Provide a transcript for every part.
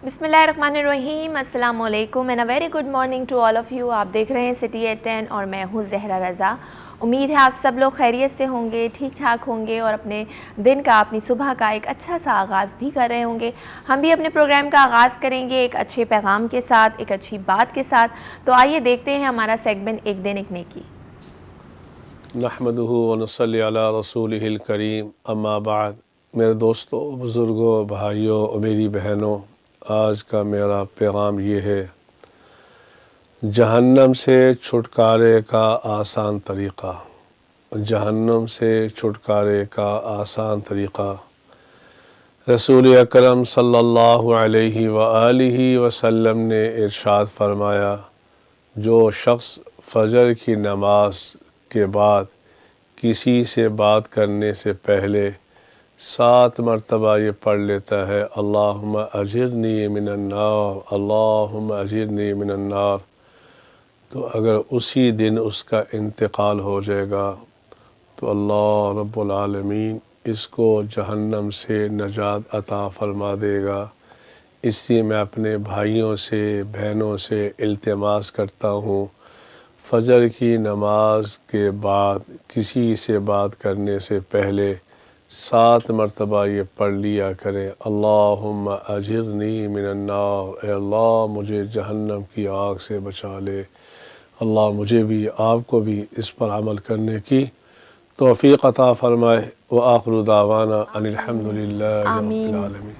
बिस्मिल्लाहिर्रहमानिर्रहीम, अस्सलाम वालेकुम and a very good morning to all of you. आप देख रहे हैं सिटी एट 10 और मैं हूँ ज़हरा रज़ा। उम्मीद है आप सब लोग खैरियत से होंगे, ठीक ठाक होंगे और अपने दिन का, अपनी सुबह का एक अच्छा सा आगाज़ भी कर रहे होंगे। हम भी अपने प्रोग्राम का आगाज़ करेंगे एक अच्छे पैगाम के साथ, एक अच्छी बात के साथ। तो आइए देखते हैं हमारा सेगमेंट एक दिन एक नेकी। नहमदुहु व नसल्ली अला रसूलिहिल करीम, अम्मा बाद। मेरे दोस्तों, बुज़ुर्गों, भाइयों और मेरी बहनों, आज का मेरा पैगाम ये है, जहन्नम से छुटकारे का आसान तरीक़ा। जहन्नम से छुटकारे का आसान तरीक़ा। रसूल अकरम सल्लल्लाहु अलैहि व आलिहि वसल्लम ने इरशाद फरमाया, जो शख्स फ़जर की नमाज के बाद किसी से बात करने से पहले 7 मरतबा ये पढ़ लेता है, अल्लाहुम्मा अजिरनी मिनन नार, अल्लाहुम्मा अजिरनी मिनन नार, तो अगर उसी दिन उसका इंतकाल हो जाएगा तो अल्लाह रब्बुल आलमीन इसको जहन्नम से नजात अता फरमा देगा। इसलिए मैं अपने भाइयों से, बहनों से इल्तिमास करता हूँ, फ़जर की नमाज के बाद किसी से बात करने से पहले 7 मरतबा ये पढ़ लिया करें, अल्लाहुम्मा अजिरनी मिनन नार, ए अल्लाह मुझे जहन्नम की आग से बचा ले। अल्लाह मुझे भी, आपको भी इस पर अमल करने की तौफ़ीक़ अता फ़रमाए। व आखिरु दावाना अनिल हम्दुलिल्लाहि रब्बिल आलमीन।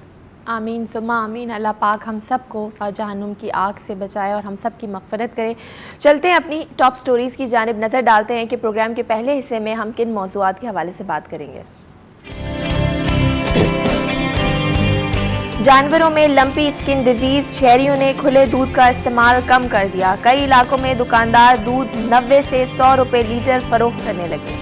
आमीन सुम्मा आमीन। अल्लाह पाक हम सब को जहन्नुम की आग से बचाए और हम सब की मग़फ़िरत करे। चलते हैं अपनी टॉप स्टोरीज़ की जानिब नज़र डालते हैं कि प्रोग्राम के पहले हिस्से में हम किन मौज़ूआत के हवाले से बात करेंगे। जानवरों में लंपी स्किन डिजीज़, शहरियों ने खुले दूध का इस्तेमाल कम कर दिया। कई इलाकों में दुकानदार दूध 90 से 100 रुपये लीटर फ़रोख्त करने लगे।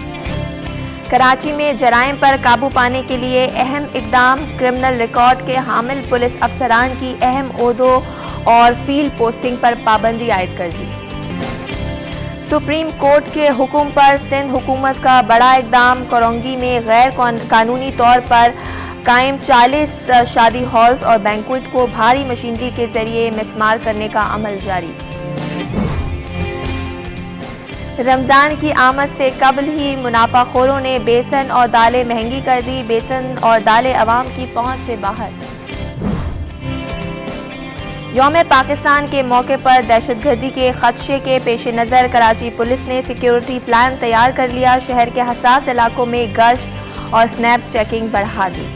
कराची में जराइम पर काबू पाने के लिए अहम इकदाम, क्रिमिनल रिकॉर्ड के हामिल पुलिस अफसरान की अहम ओहदों और फील्ड पोस्टिंग पर पाबंदी आयद कर दी। सुप्रीम कोर्ट के हुक्म पर सिंध हुकूमत का बड़ा इकदाम, करौंगी में गैर कानूनी तौर पर कायम 40 शादी हॉल्स और बैंक्वेट को भारी मशीनरी के जरिए मिसमार करने का अमल जारी। रमज़ान की आमद से कबल ही मुनाफाखोरों ने बेसन और दालें महंगी कर दी। बेसन और दालें अवाम की पहुंच से बाहर। यौम पाकिस्तान के मौके पर दहशतगर्दी के खदशे के पेश नज़र कराची पुलिस ने सिक्योरिटी प्लान तैयार कर लिया। शहर के हसास इलाकों में गश्त और स्नैप चेकिंग बढ़ा दी।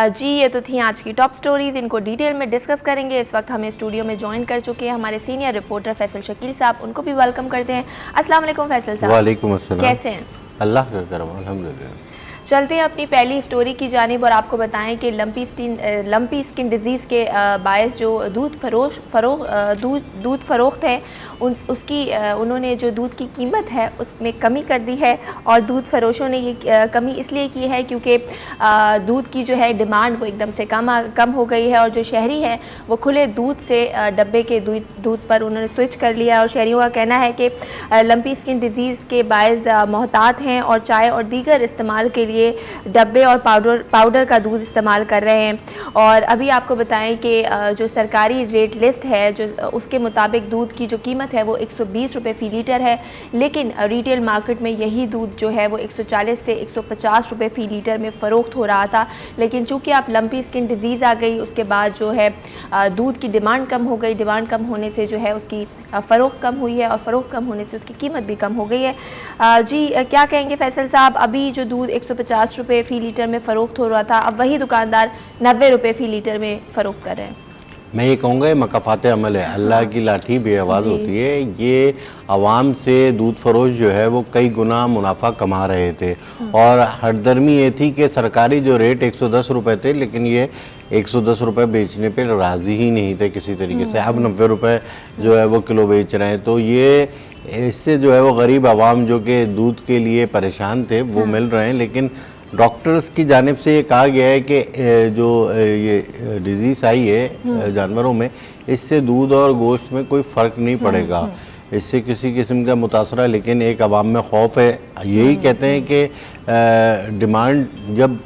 जी, ये तो थी आज की टॉप स्टोरीज़। इनको डिटेल में डिस्कस करेंगे। इस वक्त हमें स्टूडियो में ज्वाइन कर चुके हैं हमारे सीनियर रिपोर्टर फैसल शकील साहब। उनको भी वेलकम करते हैं। अस्सलाम वालेकुम फैसल साहब। वालेकुम अस्सलाम। कैसे हैं? अल्लाह का करम, अल्हम्दुलिल्लाह। चलते हैं अपनी पहली स्टोरी की जानिब और आपको बताएं कि लंपी स्किन डिजीज़ के बायस जो दूध फ़रोख्त है उसकी उन्होंने जो दूध की कीमत है उसमें कमी कर दी है। और दूध फरोशों ने ये कमी इसलिए की है क्योंकि दूध की जो है डिमांड वो एकदम से कम हो गई है और जो शहरी है वो खुले दूध से डब्बे के दूध पर उन्होंने स्विच कर लिया। और शहरियों का कहना है कि लंपी स्किन डिजीज़ के बायस मोहतात हैं और चाय और दीगर इस्तेमाल के लिए डब्बे और पाउडर का दूध इस्तेमाल कर रहे हैं। और अभी आपको बताएं कि जो सरकारी रेट लिस्ट है जो उसके मुताबिक दूध की जो कीमत है वो 120 रुपये फ़ी लीटर है, लेकिन रिटेल मार्केट में यही दूध जो है वो 140 से 150 रुपये फ़ी लीटर में फ़रोख्त हो रहा था। लेकिन चूँकि आप लंपी स्किन डिजीज़ आ गई उसके बाद जो है दूध की डिमांड कम हो गई। डिमांड कम होने से जो है उसकी फ़रोख्त कम हुई है और फ़रोख्त कम होने से उसकी कीमत भी कम हो गई है। जी, क्या कहेंगे फैसल साहब? अभी जो दूध 150 रुपये फ़ी लीटर में फ़रोख्त हो रहा था, अब वही दुकानदार 90 रुपये फ़ी लीटर में फ़रोख्त कर रहे हैं। मैं ये कहूँगा ये मकाफ़ात अमल है। अल्लाह की लाठी बेआवाज़ होती है। ये आवाम से दूध फरोश जो है वो कई गुना मुनाफा कमा रहे थे और हरदर्मी ये थी कि सरकारी जो रेट 110 रुपये थे, लेकिन ये 110 रुपये बेचने पे राज़ी ही नहीं थे किसी तरीके से। अब 90 रुपये जो है वो किलो बेच रहे हैं। तो ये इससे जो है वो गरीब आवाम जो कि दूध के लिए परेशान थे वो मिल रहे हैं। लेकिन डॉक्टर्स की जानिब से ये कहा गया है कि जो ये डिजीज़ आई है जानवरों में, इससे दूध और गोश्त में कोई फ़र्क नहीं पड़ेगा। इससे किसी किस्म का मुतासरा, लेकिन एक आवाम में खौफ है। यही कहते हैं कि डिमांड जब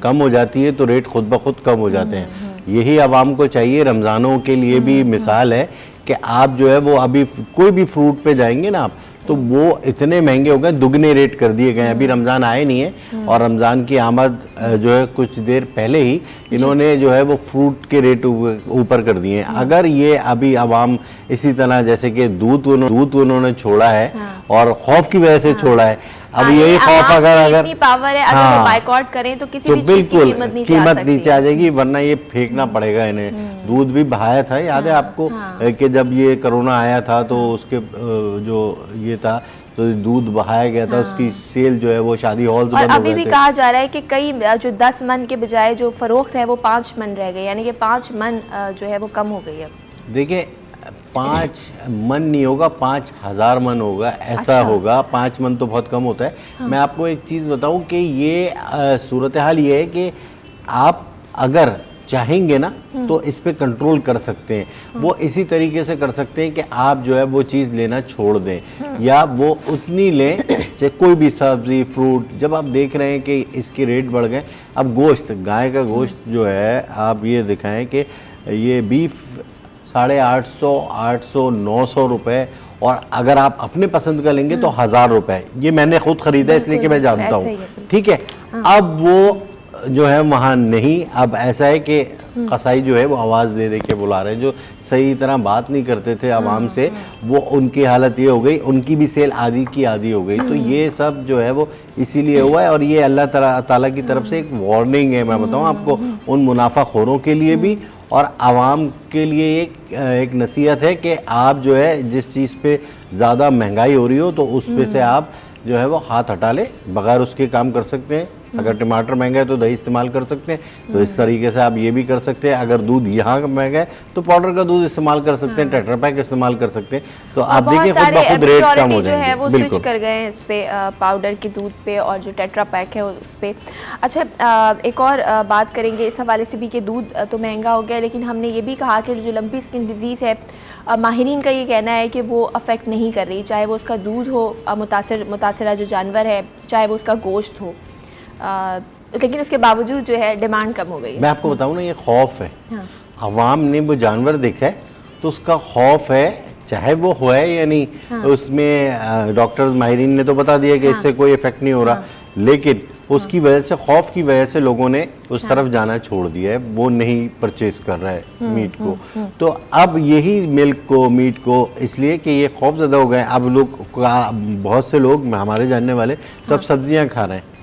कम हो जाती है तो रेट खुद ब खुद कम हो जाते हैं। यही आवाम को चाहिए। रमज़ानों के लिए भी मिसाल है कि आप जो है वो अभी कोई भी फ्रूट पे जाएंगे ना आप, तो वो इतने महंगे हो गए, दुगने रेट कर दिए गए। अभी रमज़ान आए नहीं है और रमज़ान की आमद जो है कुछ देर पहले ही इन्होंने जो है वो फ्रूट के रेट ऊपर कर दिए हैं। अगर ये अभी आवाम इसी तरह, जैसे कि दूध उन्होंने छोड़ा है और खौफ की वजह से छोड़ा है, अब यही खौफ अगर पावर है, अगर वो बायकॉट करें तो किसी भी चीज की कीमत नीचे आ जाएगी, वरना ये फेंकना पड़ेगा इन्हें। दूध भी बहाया था, याद है आपको कि जब ये कोरोना आया था तो उसके जो ये था तो दूध बहाया गया था, उसकी सेल जो है वो शादी हॉल से बंद हो गए थे। अभी भी कहा जा रहा है कि कई जो 10 मन के बजाय जो फरोख्त है वो 5 मन रह गए, यानी कि 5 मन जो है वो कम हो गई है। देखिए 5 मन नहीं होगा, 5000 मन होगा, ऐसा होगा। 5 मन तो बहुत कम होता है। मैं आपको एक चीज़ बताऊं कि ये सूरत हाल ये है कि आप अगर चाहेंगे ना तो इस पे कंट्रोल कर सकते हैं। वो इसी तरीके से कर सकते हैं कि आप जो है वो चीज़ लेना छोड़ दें, या वो उतनी लें, चाहे कोई भी सब्ज़ी फ्रूट। जब आप देख रहे हैं कि इसके रेट बढ़ गए, अब गोश्त, गाय का गोश्त जो है, आप ये दिखाएं कि ये बीफ 850, 800, 900 रुपये, और अगर आप अपने पसंद का लेंगे तो 1000 रुपये। ये मैंने खुद ख़रीदा इसलिए कि मैं जानता हूँ, ठीक है। अब वो जो है वहाँ नहीं, अब ऐसा है कि कसाई जो है वो आवाज़ दे दे के बुला रहे हैं, जो सही तरह बात नहीं करते थे आवाम से, वो उनकी हालत ये हो गई, उनकी भी सेल आधी की आधी हो गई। तो ये सब जो है वो इसीलिए हुआ है, और ये अल्लाह ताला की तरफ से एक वार्निंग है, मैं बताऊँ आपको, उन मुनाफाखोरों के लिए भी और आवाम के लिए एक नसीहत है कि आप जो है जिस चीज़ पे ज़्यादा महंगाई हो रही हो तो उस पे से आप जो है वो हाथ हटा ले, बगैर उसके काम कर सकते हैं। अगर टमाटर महंगा है तो दही इस्तेमाल कर सकते हैं, तो इस तरीके से आप ये भी कर सकते हैं। अगर दूध यहाँ महंगा है तो पाउडर का दूध इस्तेमाल कर सकते हैं, टेट्रा पैक इस्तेमाल कर सकते हैं। तो आप देखिए खुद ब खुद रेट कम हो जाएंगे। वो स्विच कर गए हैं इस पे, पाउडर के दूध पे और जो टेट्रा पैक है उस पे। अच्छा, एक और बात करेंगे इस हवाले से भी कि दूध तो महंगा हो गया, लेकिन हमने ये भी कहा कि जो लंपी स्किन डिजीज़ है, माहिरीन का ये कहना है कि वो अफेक्ट नहीं कर रही, चाहे वो उसका दूध हो, मुतासरा जो जानवर है, चाहे वो उसका गोश्त हो, लेकिन उसके बावजूद जो है डिमांड कम हो गई है। मैं आपको बताऊं ना, ये खौफ है। अवाम ने वो जानवर देखा है तो उसका खौफ है, चाहे वो हो या नहीं। उसमें डॉक्टर्स माहिरीन ने तो बता दिया कि इससे कोई इफेक्ट नहीं हो रहा, लेकिन उसकी वजह से, खौफ की वजह से लोगों ने उस तरफ जाना छोड़ दिया है, वो नहीं परचेज कर रहा है मीट को। तो अब यही मिल्क को, मीट को, इसलिए कि ये खौफ ज़्यादा हो गए। अब लोग, बहुत से लोग हमारे जानने वाले तो अब सब्जियां खा रहे हैं,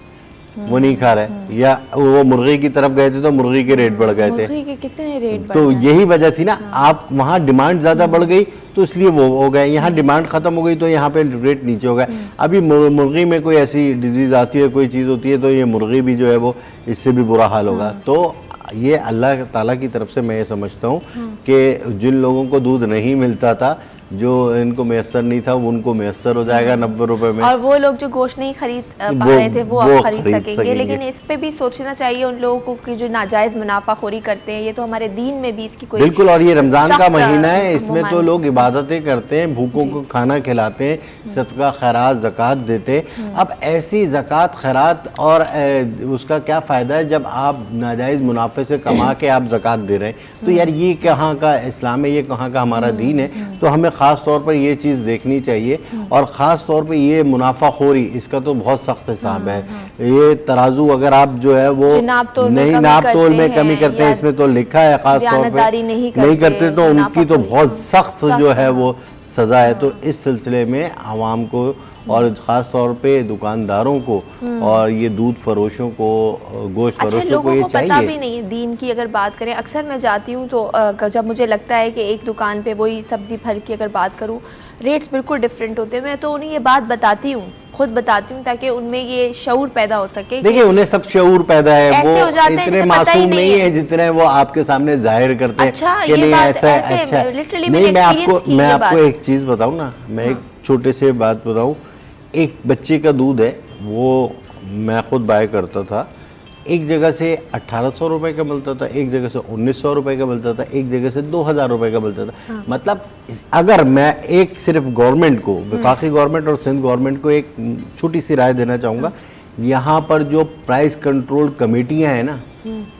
वो नहीं खा रहे, या वो मुर्गी की तरफ गए थे तो मुर्गी के रेट बढ़ गए थे। मुर्गी के कितने रेट तो यही वजह थी ना, आप वहाँ डिमांड ज़्यादा बढ़ गई तो इसलिए वो हो गए, यहाँ डिमांड ख़त्म हो गई तो यहाँ पे रेट नीचे हो गए। अभी मुर्गी में कोई ऐसी डिजीज़ आती है, कोई चीज़ होती है, तो ये मुर्गी भी जो है वो इससे भी बुरा हाल होगा। तो ये अल्लाह ताला की तरफ से मैं ये समझता हूँ कि जिन लोगों को दूध नहीं मिलता था, जो इनको मैसर नहीं था, उनको मैसर हो जाएगा 90 रुपए में, और वो लोग जो गोश्त नहीं खरीद पा रहे थे वो अब खरीद सकेंगे। लेकिन इस पे भी सोचना चाहिए उन लोगों को कि जो नाजायज मुनाफाखोरी करते हैं, ये तो हमारे दीन में भी इसकी कोई, बिल्कुल। और ये रमज़ान का महीना है, इसमें तो लोग इबादतें करते हैं, भूखों को खाना खिलाते हैं, सदका खैरात ज़कात देते हैं। अब ऐसी ज़कात खैरात और उसका क्या फ़ायदा है जब आप नाजायज़ मुनाफे से कमा के आप ज़कात दे रहे हैं? तो यार ये कहाँ का इस्लाम है, ये कहाँ का हमारा दीन है? तो हमें ख़ास तौर पर ये चीज़ देखनी चाहिए, और ख़ास तौर पर ये मुनाफाखोरी, इसका तो बहुत सख्त हिसाब है। ये तराजू अगर आप जो है वो नहीं नाप तोल में कमी करते हैं, इसमें तो लिखा है ख़ास तौर पर नहीं करते तो उनकी तो बहुत सख्त जो है वो सज़ा है। तो इस सिलसिले में आवाम को और ख़ास तौर पे दुकानदारों को और ये दूध फरोशों को, गोश्त फरोशों को ये चाहिए। पता भी नहीं दीन की अगर बात करें, अक्सर मैं जाती हूँ तो जब मुझे लगता है कि एक दुकान पे वही सब्ज़ी फल की अगर बात करूँ, रेट्स बिल्कुल डिफरेंट होते हैं, मैं तो उन्हें ये बात बताती हूँ, खुद बताती हूँ, ताकि उनमें ये शऊर पैदा हो सके। देखिए उन्हें सब शऊर पैदा है, वो इतने मासूम नहीं है जितने वो आपके सामने जाहिर करते हैं कि नहीं ऐसा है। अच्छा नहीं, मैं आपको एक चीज़ बताऊँ ना, मैं एक छोटे से बात बताऊँ। एक बच्चे का दूध है, वो मैं खुद बाय करता था, एक जगह से 1800 रुपये का मिलता था, एक जगह से 1900 रुपये का मिलता था, एक जगह से 2000 रुपये का मिलता था। मतलब अगर मैं एक सिर्फ गवर्नमेंट को, वफाकी गवर्नमेंट और सिंध गवर्नमेंट को एक छोटी सी राय देना चाहूँगा, यहाँ पर जो प्राइस कंट्रोल कमेटियाँ हैं ना,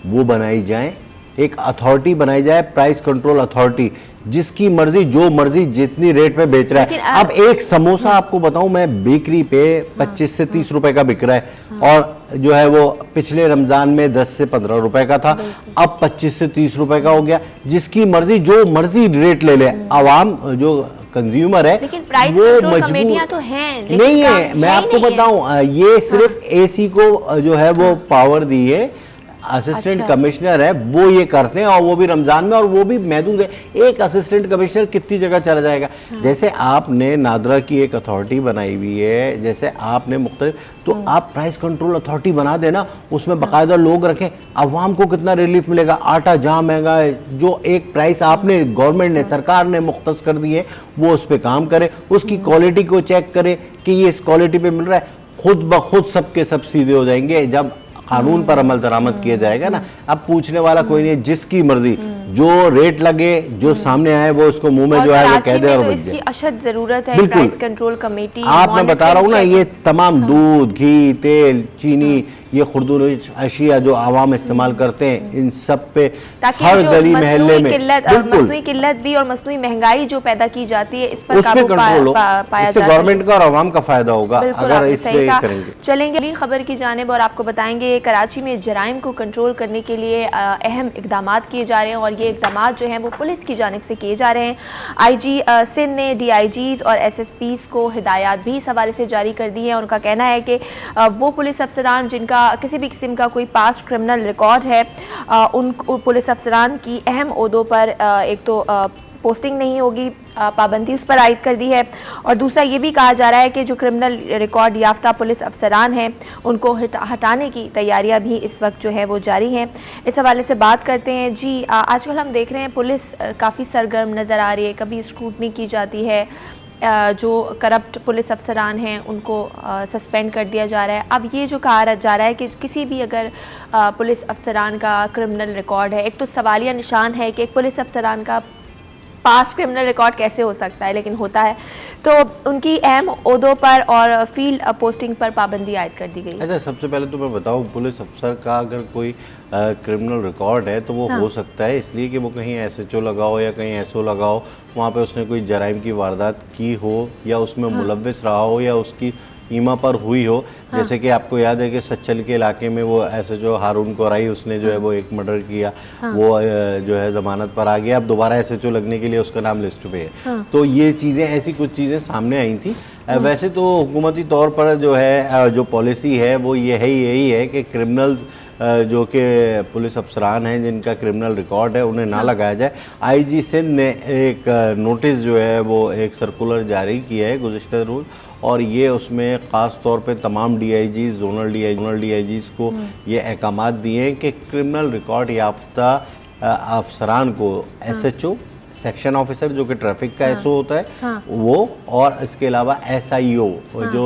वो बनाई जाएँ, एक अथॉरिटी बनाई जाए, प्राइस कंट्रोल अथॉरिटी, जिसकी मर्जी जो मर्जी जितनी रेट पे बेच रहा है। अब एक समोसा आपको बताऊं मैं, बेकरी पे 25 से 30 रुपए का बिक रहा है, और जो है वो पिछले रमजान में 10 से 15 रुपए का था, अब 25 से 30 रुपए का हो गया। जिसकी मर्जी जो मर्जी रेट ले ले, आवाम जो कंज्यूमर है लेकिन प्राइस वो कंट्रोल मजबूर कमेटियां तो हैं, नहीं है। मैं आपको बताऊं, ये सिर्फ एसी को जो है वो पावर दी है, असिस्टेंट कमिश्नर है वो ये करते हैं, और वो भी रमजान में, और वो भी महदूद है। एक असिस्टेंट कमिश्नर कितनी जगह चला जाएगा। जैसे आपने नादरा की एक अथॉरिटी बनाई हुई है, जैसे आपने मुख्तलिफ, तो आप प्राइस कंट्रोल अथॉरिटी बना देना, उसमें बाकायदा लोग रखें, अवाम को कितना रिलीफ मिलेगा। आटा जहाँ महंगा है, जो एक प्राइस आपने गवर्नमेंट ने, सरकार ने मुख्तस कर दी है, वो उस पर काम करे, उसकी क्वालिटी को चेक करे कि ये इस क्वालिटी पे मिल रहा है। खुद ब खुद सबके सब सीधे हो जाएंगे जब कानून पर अमल दरामद किया जाएगा ना। अब पूछने वाला कोई नहीं, जिसकी मर्जी जो रेट लगे, जो सामने आए वो उसको मुंह में जो है वो कह दे और इसकी अशद जरूरत है प्राइस कंट्रोल कमेटी। आप मैं बता रहा हूँ ना, ये तमाम दूध, घी, तेल, चीनी, ये खुर्दुन अशिया जो आवाम इस्तेमाल करते हैं, इन सब पे हर गली महल्ले में मसनूई किल्लत भी और मसनूई महंगाई जो पैदा की जाती है, इस पर काबू पाया जाए। गवर्नमेंट का और आवाम का फायदा होगा अगर इस पे करेंगे। चलेंगे अगली खबर की जानिब और आपको बताएंगे कराची में जराइम को कंट्रोल करने के लिए अहम इकदाम किए जा रहे हैं, और ये इकदाम जो हैं वो पुलिस की जानिब से किए जा रहे हैं। IG सिंध ने DIGs और SSPs को हिदायत भी इस हवाले से जारी कर दी है। उनका कहना है कि वो पुलिस अफसरान जिनका किसी भी किस्म का कोई पास्ट क्रिमिनल रिकॉर्ड है, उन पुलिस अफसरान की अहम ओहदों पर एक तो पोस्टिंग नहीं होगी, पाबंदी उस पर आयद कर दी है, और दूसरा ये भी कहा जा रहा है कि जो क्रिमिनल रिकॉर्ड याफ्ता पुलिस अफसरान हैं उनको हटाने की तैयारियां भी इस वक्त जो है वो जारी हैं। इस हवाले से बात करते हैं जी। आजकल हम देख रहे हैं पुलिस काफ़ी सरगर्म नज़र आ रही है, कभी स्क्रूटनी की जाती है, जो करप्ट पुलिस अफसरान हैं उनको सस्पेंड कर दिया जा रहा है। अब ये जो कहा जा रहा है कि किसी भी अगर पुलिस अफसरान का क्रिमिनल रिकॉर्ड है, एक तो सवालिया निशान है कि एक पुलिस अफसरान का पास्ट क्रिमिनल रिकॉर्ड कैसे हो सकता है, लेकिन होता है, तो उनकी अहम ओहदों पर और फील्ड पोस्टिंग पर पाबंदी आयद कर दी गई। अच्छा, सबसे पहले तो मैं बताऊं, पुलिस अफसर का अगर कोई क्रिमिनल रिकॉर्ड है तो वो हो सकता है इसलिए कि वो कहीं SHO लगाओ या कहीं SO लगाओ, वहाँ पे उसने कोई जराइम की वारदात की हो या उसमें मुलव्विस रहा हो या उसकी ईमा पर हुई हो। जैसे कि आपको याद है कि सच्चल के इलाके में वो SHO हारून कोराई, उसने जो है वो एक मर्डर किया, वो जो है ज़मानत पर आ गया, अब दोबारा SHO लगने के लिए उसका नाम लिस्ट पे है। तो ये चीज़ें, ऐसी कुछ चीज़ें सामने आई थी। वैसे तो हुकूमती तौर पर जो है जो पॉलिसी है वो यही है कि क्रिमिनल्स जो कि पुलिस अफसरान हैं जिनका क्रिमिनल रिकॉर्ड है उन्हें ना लगाया जाए। IG सिंध ने एक नोटिस जो है वो एक सर्कुलर जारी किया है गुज़िश्ता रोज़, और ये उसमें ख़ास तौर पे तमाम DIGs, जोनल DIGs को ये अहकामात दिए हैं कि क्रिमिनल रिकॉर्ड याफ्ता अफसरान को SHO, सेक्शन ऑफिसर जो कि ट्रैफिक का SO होता है वो, और इसके अलावा SIO जो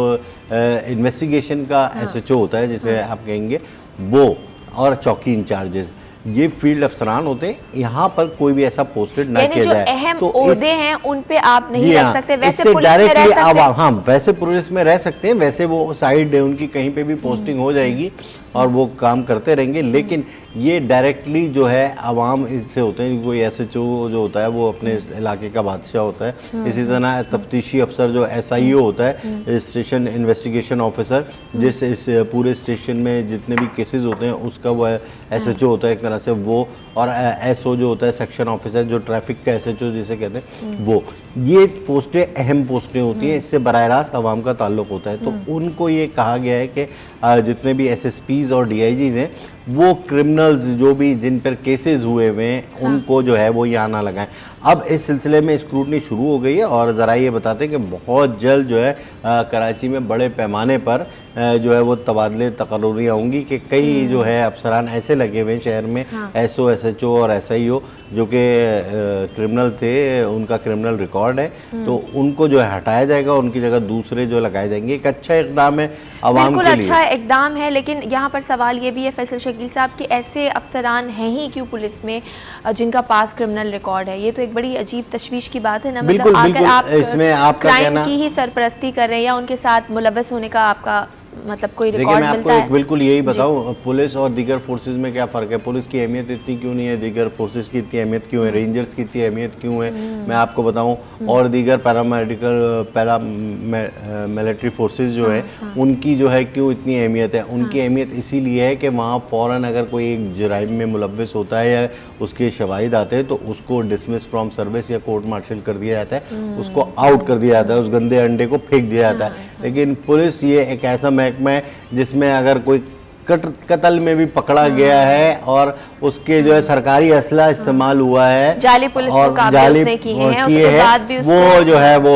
इन्वेस्टिगेशन का SHO होता है जिसे आप कहेंगे वो, और चौकी इंचार्जेस, ये फील्ड अफसरान होते हैं। यहाँ पर कोई भी ऐसा पोस्टेड ना किया जाए। अहम ओहदे हैं उन पे आप नहीं रख सकते। वैसे पुलिस में रह सकते हैं। हाँ, वैसे पुलिस में रह सकते हैं, वैसे वो साइड उनकी कहीं पे भी पोस्टिंग हो जाएगी और वो काम करते रहेंगे। लेकिन ये डायरेक्टली जो है आवाम इससे होते हैं। कोई SHO जो होता है वो अपने इलाके का बादशाह होता है। इसी तरह तफ्तीशी अफसर जो SIO होता है, स्टेशन इन्वेस्टिगेशन ऑफिसर, जिस इस पूरे स्टेशन में जितने भी केसेस होते हैं उसका वो SHO होता है एक तरह से वो, और SO जो होता है सेक्शन ऑफिसर, जो ट्रैफिक का SHO जिसे कहते हैं वो। ये पोस्टें अहम पोस्टें होती हैं, इससे बराह रास्त आवाम का ताल्लुक़ होता है। तो उनको ये कहा गया है कि जितने भी SSPs और DIGs हैं वो क्रिमिनल्स जो भी जिन पर केसेस हुए हुए हैं उनको जो है वो यहाँ ना लगाएं। अब इस सिलसिले में स्क्रूटनी शुरू हो गई है, और ज़रा ये बताते हैं कि बहुत जल्द जो है कराची में बड़े पैमाने पर जो है वो तबादले तकर्रुरियाँ होंगी कि कई जो है अफसरान ऐसे लगे हुए हैं शहर में, एसओ, एसएचओ और एसआईओ जो कि क्रिमिनल थे, उनका क्रिमिनल रिकॉर्ड है, तो उनको जो है हटाया जाएगा, उनकी जगह दूसरे जो लगाए जाएंगे। एक अच्छा इकदाम है आवाम के लिए, बिल्कुल अच्छा इकदाम है, लेकिन यहाँ पर सवाल ये भी है फैसल शकील साहब कि ऐसे अफसरान हैं ही क्यों पुलिस में जिनका पास क्रिमिनल रिकॉर्ड है? ये तो एक बड़ी अजीब तशवीश की बात है ना। बिल्कुल, मतलब बिल्कुल, अगर आप इसमें आपका क्राइम कहना की ही सरपरस्ती कर रहे हैं या उनके साथ मुलव्वस होने का आपका मतलब कोई देखिए, रिकॉर्ड मैं आपको मिलता है? बिल्कुल यही बताऊं, पुलिस और दीगर फोर्सेस में क्या फ़र्क है? पुलिस की अहमियत इतनी क्यों नहीं है, दीगर फोर्सेस की इतनी अहमियत क्यों है, रेंजर्स की इतनी अहमियत क्यों है, मैं आपको बताऊं। और दीगर मिलिट्री फोर्सेस जो है उनकी जो है क्यों इतनी अहमियत है? उनकी अहमियत इसीलिए है कि वहाँ फ़ौरन अगर कोई एक जराइम में मुलव्वस होता है या उसके शवाहिद आते हैं तो उसको डिसमिस फ्रॉम सर्विस या कोर्ट मार्शल कर दिया जाता है, उसको आउट कर दिया जाता है, उस गंदे अंडे को फेंक दिया जाता है। लेकिन पुलिस ये एक ऐसा महकमा है जिसमें अगर कोई कत्ल में भी पकड़ा गया है और उसके जो है सरकारी असला इस्तेमाल हुआ है, जाली पुलिस मुकाबले उसने किए हैं, उसके बाद भी वो जो है वो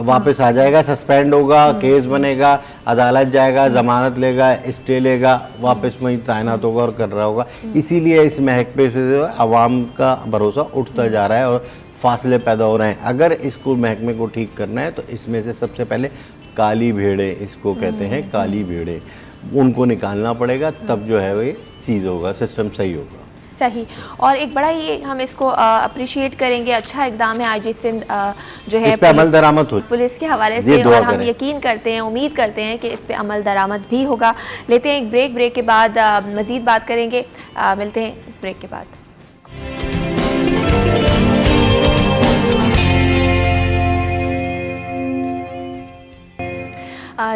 वापस आ जाएगा, सस्पेंड होगा, केस बनेगा, अदालत जाएगा, जमानत लेगा, स्टे लेगा, वापस वहीं तैनात होगा और कर रहा होगा। इसीलिए इस महकमे से जो है आवाम का भरोसा उठता जा रहा है और फासले पैदा हो रहे हैं। अगर इसको महकमे को ठीक करना है तो इसमें से सबसे पहले काली भेड़े, इसको कहते हैं काली भेड़े, उनको निकालना पड़ेगा, तब जो है वो ये चीज़ होगा, सिस्टम सही होगा। सही। और एक बड़ा ही हम इसको अप्रिशिएट करेंगे, अच्छा इकदाम है आईजी सिंध जो है इस पे अमल दरामद हो पुलिस के हवाले से, और हम यकीन करते हैं, उम्मीद करते हैं कि इस पे अमल दरामद भी होगा। लेते हैं एक ब्रेक के बाद मज़ीद बात करेंगे, मिलते हैं इस ब्रेक के बाद।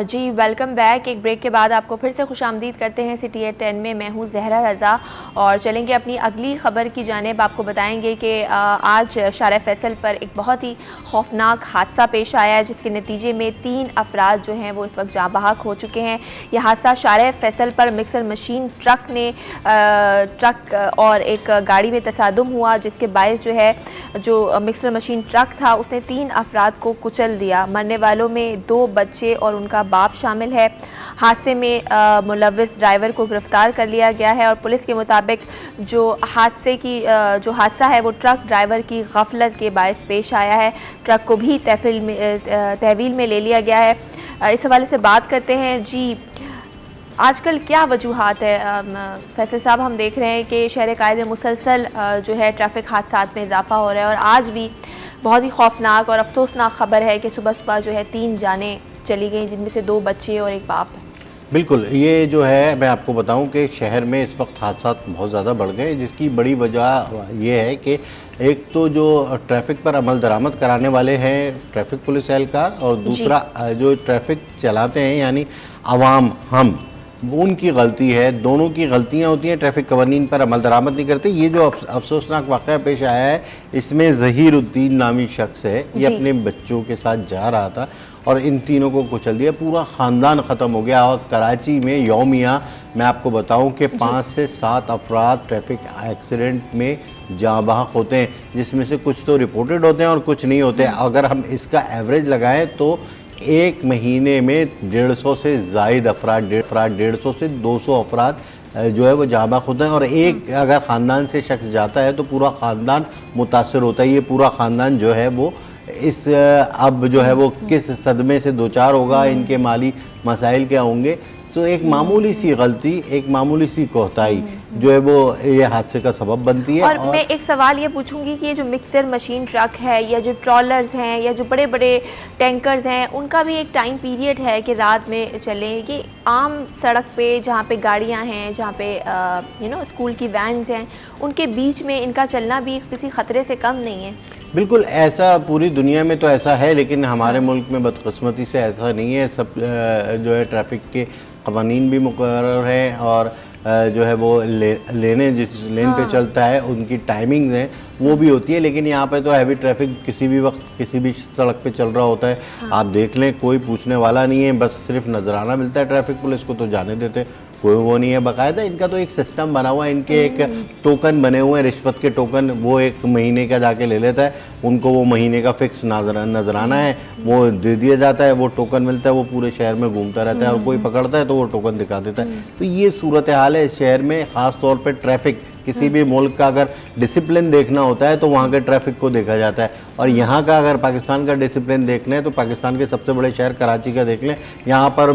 जी वेलकम बैक। एक ब्रेक के बाद आपको फिर से खुशामदीद करते हैं सिटी एट 10 में। मैं हूँ जहरा रज़ा और चलेंगे अपनी अगली ख़बर की जानिब। आपको बताएंगे कि आज शारा फैसल पर एक बहुत ही खौफनाक हादसा पेश आया है, जिसके नतीजे में 3 अफराद जो हैं वो इस वक्त जाँ बहक हो चुके हैं। यह हादसा शारा फैसल पर मिक्सर मशीन ट्रक और एक गाड़ी में तसादुम हुआ, जिसके बायस जो है जो मिक्सर मशीन ट्रक था उसने 3 अफराद को कुचल दिया। मरने वालों में 2 बच्चे और उनका बाप शामिल है। हादसे में मुलव्विस ड्राइवर को गिरफ्तार कर लिया गया है और पुलिस के मुताबिक जो हादसा है वो ट्रक ड्राइवर की गफलत के बायस पेश आया है। ट्रक को भी तहवील में ले लिया गया है। इस हवाले से बात करते हैं। जी आजकल क्या वजूहात है फैसल साहब? हम देख रहे हैं कि शहर कायद में मुसलसल जो है ट्रैफिक हादसात में इजाफा हो रहा है और आज भी बहुत ही खौफनाक और अफसोसनाक खबर है कि सुबह सुबह जो है 3 जानें चली गई, जिनमें से 2 बच्चे और एक बाप है। बिल्कुल, ये जो है मैं आपको बताऊं कि शहर में इस वक्त हादसा बहुत ज़्यादा बढ़ गए, जिसकी बड़ी वजह ये है कि एक तो जो ट्रैफिक पर अमल दरामद कराने वाले हैं ट्रैफिक पुलिस एहलकार, और दूसरा जो ट्रैफिक चलाते हैं यानी आवाम, हम, उनकी गलती है। दोनों की गलतियां होती हैं, ट्रैफिक कवानीन पर अमल दरामद नहीं करते। ये जो अफसोसनाक वाक़या पेश आया है, इसमें ज़हीरुद्दीन नामी शख्स है, ये अपने बच्चों के साथ जा रहा था और इन तीनों को कुचल दिया, पूरा ख़ानदान ख़त्म हो गया। और कराची में यौमिया मैं आपको बताऊं कि 5 से 7 अफराद ट्रैफिक एक्सीडेंट में जाँ बहक होते हैं, जिसमें से कुछ तो रिपोर्टेड होते हैं और कुछ नहीं होते। अगर हम इसका एवरेज लगाएं तो एक महीने में 150 से ज़ायद अफराद 150 से 200 अफराद जो है वो जाँ बहक होते हैं। और एक अगर ख़ानदान से शख्स जाता है तो पूरा ख़ानदान मुतासर होता है। ये पूरा ख़ानदान जो है वो इस अब जो है वो किस सदमे से दो चार होगा, इनके माली मसाइल क्या होंगे। तो एक मामूली सी गलती, एक मामूली सी कोताही जो है वो ये हादसे का सबब बनती है। और मैं एक सवाल ये पूछूंगी कि ये जो मिक्सर मशीन ट्रक है या जो ट्रॉलर्स हैं या जो बड़े बड़े टैंकर्स हैं, उनका भी एक टाइम पीरियड है कि रात में चलें। ये आम सड़क पे जहाँ पे गाड़ियाँ हैं, जहाँ पे स्कूल की वैन्स हैं, उनके बीच में इनका चलना भी किसी ख़तरे से कम नहीं है। बिल्कुल, ऐसा पूरी दुनिया में तो ऐसा है, लेकिन हमारे मुल्क में बदकिस्मती से ऐसा नहीं है। सब जो है ट्रैफिक के कवानीन भी मुकर्रर हैं और जो है वो लेने जिस लेन पे चलता है उनकी टाइमिंग्स हैं वो भी होती है। लेकिन यहाँ पे तो हैवी ट्रैफिक किसी भी वक्त किसी भी सड़क पे चल रहा होता है। आप देख लें, कोई पूछने वाला नहीं है, बस सिर्फ नजराना मिलता है ट्रैफिक पुलिस को तो जाने देते, कोई वो नहीं है। बाकायदा इनका तो एक सिस्टम बना हुआ है, इनके एक टोकन बने हुए हैं, रिश्वत के टोकन, वो एक महीने का जाके ले लेता है, उनको वो महीने का फिक्स नजराना है, वो दे दिया जाता है, वो टोकन मिलता है, वो पूरे शहर में घूमता रहता है और कोई पकड़ता है तो वो टोकन दिखा देता है। तो ये सूरत हाल है इस शहर में। ख़ास तौर पर ट्रैफिक, किसी भी मुल्क का अगर डिसिप्लिन देखना होता है तो वहाँ के ट्रैफिक को देखा जाता है, और यहाँ का अगर पाकिस्तान का डिसिप्लिन देखना है तो पाकिस्तान के सबसे बड़े शहर कराची का देख लें, यहाँ पर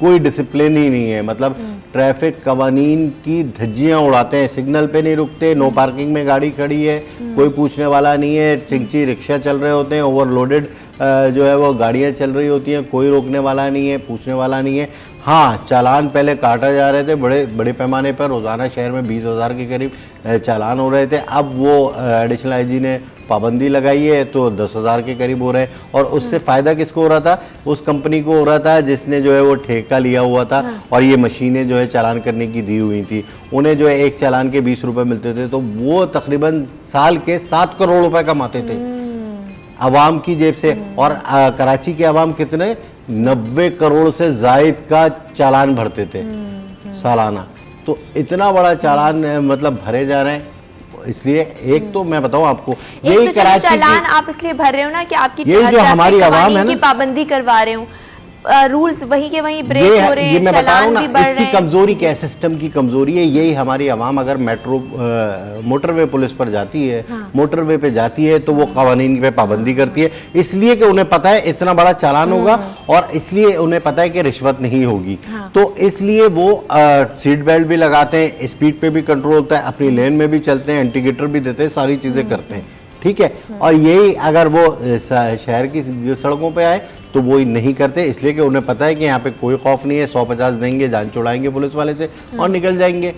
कोई डिसिप्लिन ही नहीं है। मतलब ट्रैफिक कवानीन की धज्जियाँ उड़ाते हैं, सिग्नल पे नहीं रुकते, नो पार्किंग में गाड़ी खड़ी है, कोई पूछने वाला नहीं है, चिंची रिक्शा चल रहे होते हैं, ओवरलोडेड जो है वो गाड़ियाँ चल रही होती हैं, कोई रोकने वाला नहीं है, पूछने वाला नहीं है। हाँ, चालान पहले काटा जा रहे थे बड़े पैमाने पर, रोज़ाना शहर में 20,000 के करीब चालान हो रहे थे। अब वो एडिशनल आईजी ने पाबंदी लगाई है तो 10,000 के करीब हो रहे हैं, और उससे फ़ायदा किसको हो रहा था? उस कंपनी को हो रहा था जिसने जो है वो ठेका लिया हुआ था और ये मशीनें जो है चालान करने की दी हुई थी। उन्हें जो है एक चालान के 20 रुपये मिलते थे, तो वो तकरीबन साल के 7 करोड़ रुपए कमाते थे आवाम की जेब से। और कराची के आवाम कितने 90 करोड़ से जायद का चालान भरते थे सालाना। तो इतना बड़ा चालान मतलब भरे जा रहे हैं। इसलिए एक तो मैं बताऊं आपको, यही तो कराची चालान आप इसलिए भर रहे हो ना कि आपकी ये जो हमारी आवाम है ना, की पाबंदी करवा रहे हो, रूल्स वही के वहीं ब्रेक हो रहे हैं, मैं बता रहा हूं चालान भी ना, बढ़ इसकी रहे हैं। कमजोरी क्या है, सिस्टम की कमजोरी है। यही हमारी आवाम अगर मेट्रो मोटरवे पुलिस पर जाती है, मोटरवे पे जाती है, तो वो कवानीन पे पाबंदी करती है, इसलिए कि उन्हें पता है इतना बड़ा चालान होगा, और इसलिए उन्हें पता है कि रिश्वत नहीं होगी। तो इसलिए वो सीट बेल्ट भी लगाते हैं, स्पीड पे भी कंट्रोल होता है, अपनी लेन में भी चलते हैं, इंडिकेटर भी देते हैं, सारी चीजें करते हैं, ठीक है। और यही अगर वो शहर की सड़कों पे आए तो वो नहीं करते, इसलिए कि उन्हें पता है कि यहाँ पे कोई खौफ नहीं है, 150 देंगे, जान छुड़ाएंगे पुलिस वाले से और निकल जाएंगे,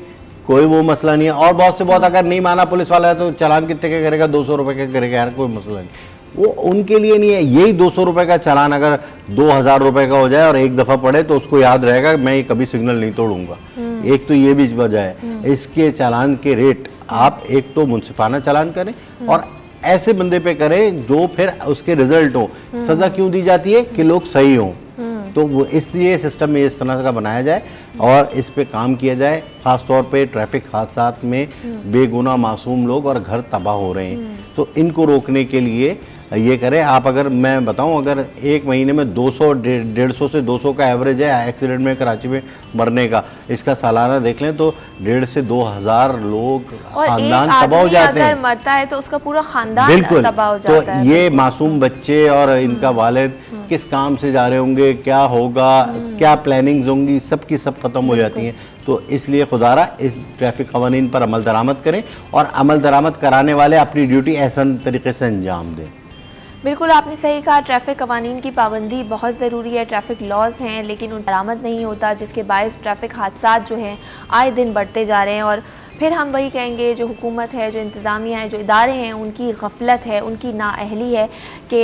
कोई वो मसला नहीं है। और बहुत से बहुत अगर नहीं माना पुलिस वाला है तो चालान कितने का करेगा? 200 रुपए का करेगा यार, कोई मसला नहीं, वो उनके लिए नहीं है। यही 200 रुपए का चालान अगर 2,000 रुपए का हो जाए और एक दफा पड़े तो उसको याद रहेगा मैं ये कभी सिग्नल नहीं तोड़ूंगा। एक तो ये भी वजह है। इसके चालान के रेट आप एक तो मुंसिफाना चालान करें और ऐसे बंदे पे करें जो फिर उसके रिजल्ट हो। सजा क्यों दी जाती है? कि लोग सही हों। तो वो इसलिए सिस्टम में इस तरह का बनाया जाए और इस पे काम किया जाए। ख़ास तौर पे ट्रैफिक हादसात में बेगुनाह मासूम लोग और घर तबाह हो रहे हैं, तो इनको रोकने के लिए ये करें। आप अगर मैं बताऊं, अगर एक महीने में 150 से 200 का एवरेज है एक्सीडेंट में कराची में मरने का, इसका सालाना देख लें तो 1,500 से 2,000 लोग खानदान तबाह हो जाते हैं। अगर मरता है तो उसका पूरा खानदान तबाह हो जाता है। तो ये मासूम बच्चे और इनका वालिद किस काम से जा रहे होंगे, क्या होगा, क्या प्लानिंग्स होंगी, सब की सब खत्म हो जाती हैं। तो इसलिए खुदारा इस ट्रैफिक कवानीन पर अमल दरामद करें और अमल दरामद कराने वाले अपनी ड्यूटी एहसन तरीके से अंजाम दें। बिल्कुल आपने सही कहा, ट्रैफिक कवानीन की पाबंदी बहुत ज़रूरी है। ट्रैफिक लॉज हैं लेकिन उन दरामद नहीं होता, जिसके बायस ट्रैफिक हादसात जो हैं आए दिन बढ़ते जा रहे हैं। और फिर हम वही कहेंगे जो हुकूमत है, जो इंतज़ामिया है, जो इदारे हैं, उनकी गफलत है, उनकी नाअहली है कि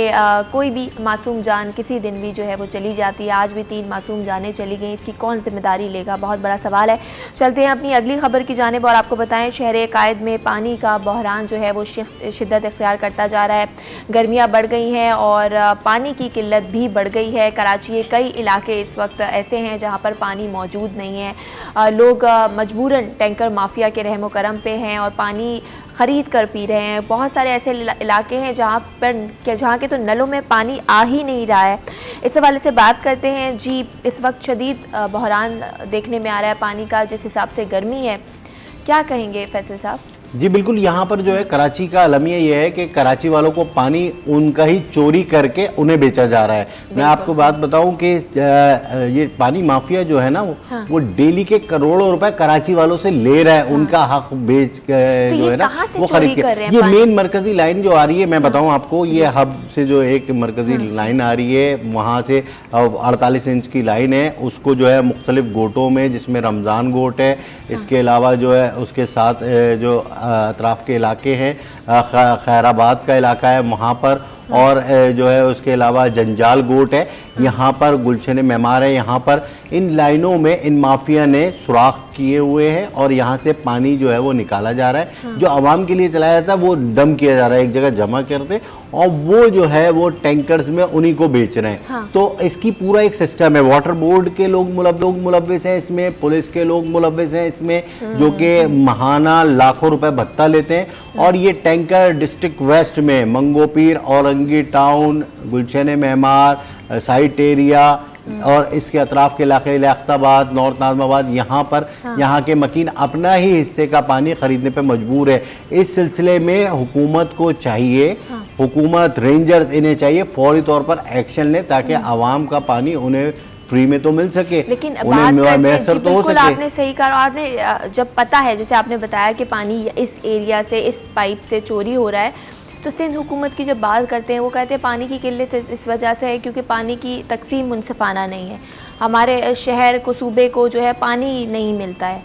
कोई भी मासूम जान किसी दिन भी जो है वो चली जाती है। आज भी 3 मासूम जानें चली गई, इसकी कौन जिम्मेदारी लेगा? बहुत बड़ा सवाल है। चलते हैं अपनी अगली खबर की जानिब और आपको बताएं, शहर कायद में पानी का बहरान जो है वो शिद्दत इख्तियार करता जा रहा है। गर्मियाँ बढ़ गई हैं और पानी की किल्लत भी बढ़ गई है। कराची के कई इलाके इस वक्त ऐसे हैं जहाँ पर पानी मौजूद नहीं है। लोग मजबूरन टैंकर माफिया के रहमो करम पे हैं और पानी ख़रीद कर पी रहे हैं। बहुत सारे ऐसे इलाके हैं जहाँ के तो नलों में पानी आ ही नहीं रहा है। इस हवाले से बात करते हैं जी। इस वक्त शदीद बहरान देखने में आ रहा है पानी का, जिस हिसाब से गर्मी है, क्या कहेंगे फैसल साहब? जी बिल्कुल, यहाँ पर जो है कराची का अलमिया ये है कि कराची वालों को पानी उनका ही चोरी करके उन्हें बेचा जा रहा है। मैं आपको बात बताऊं कि ये पानी माफिया जो है ना वो डेली के करोड़ों रुपए कराची वालों से ले रहा है। उनका हक बेच तो जो है ना वो खरीद के। ये मेन मरकजी लाइन जो आ रही है, मैं बताऊं आपको, ये हब से जो एक मरकजी लाइन आ रही है, वहाँ से 48 इंच की लाइन है, उसको जो है मुख्तलिफ गोटों में, जिसमें रमज़ान गोट है, इसके अलावा जो है उसके साथ जो अतराफ़ के इलाके हैं, खैराबाद का इलाका है वहाँ पर, और जो है उसके अलावा जंजाल गोट है, यहाँ पर गुलशन मेमार है, यहाँ पर इन लाइनों में इन माफिया ने सुराख किए हुए हैं और यहाँ से पानी जो है वो निकाला जा रहा है। जो आवाम के लिए चलाया जाता है वो डम किया जा रहा है, एक जगह जमा करते और वो जो है वो टैंकर्स में उन्हीं को बेच रहे हैं। तो इसकी पूरा एक सिस्टम है। वाटर बोर्ड के लोग मुलव्विस हैं इसमें, पुलिस के लोग मुलव्विस हैं इसमें, जो कि महाना लाखों रुपए भत्ता लेते हैं। और ये टैंकर डिस्ट्रिक्ट वेस्ट में मंगोपीर, औरंगी टाउन, गुलशन मेमार, साइट एरिया और इसके अतराफ के इलाके, लियाकताबाद, नॉर्थ नाज़माबाद, यहाँ पर यहाँ के मकीन अपना ही हिस्से का पानी खरीदने पे मजबूर है। इस सिलसिले में हुकूमत को चाहिए, हुकूमत, रेंजर्स, इन्हें चाहिए फौरी तौर पर एक्शन ले ताकि आवाम का पानी उन्हें फ्री में तो मिल सके, लेकिन उन्हें मैसर तो हो सके। आपने सही कहा। आपने जब पता है, जैसे आपने बताया कि पानी इस एरिया से, इस पाइप से चोरी हो रहा है, तो सिंध हुकूमत की जब बात करते हैं वो कहते हैं पानी की किल्लत इस वजह से है क्योंकि पानी की तकसीम मुनसिफाना नहीं है, हमारे शहर को, सूबे को जो है पानी नहीं मिलता है।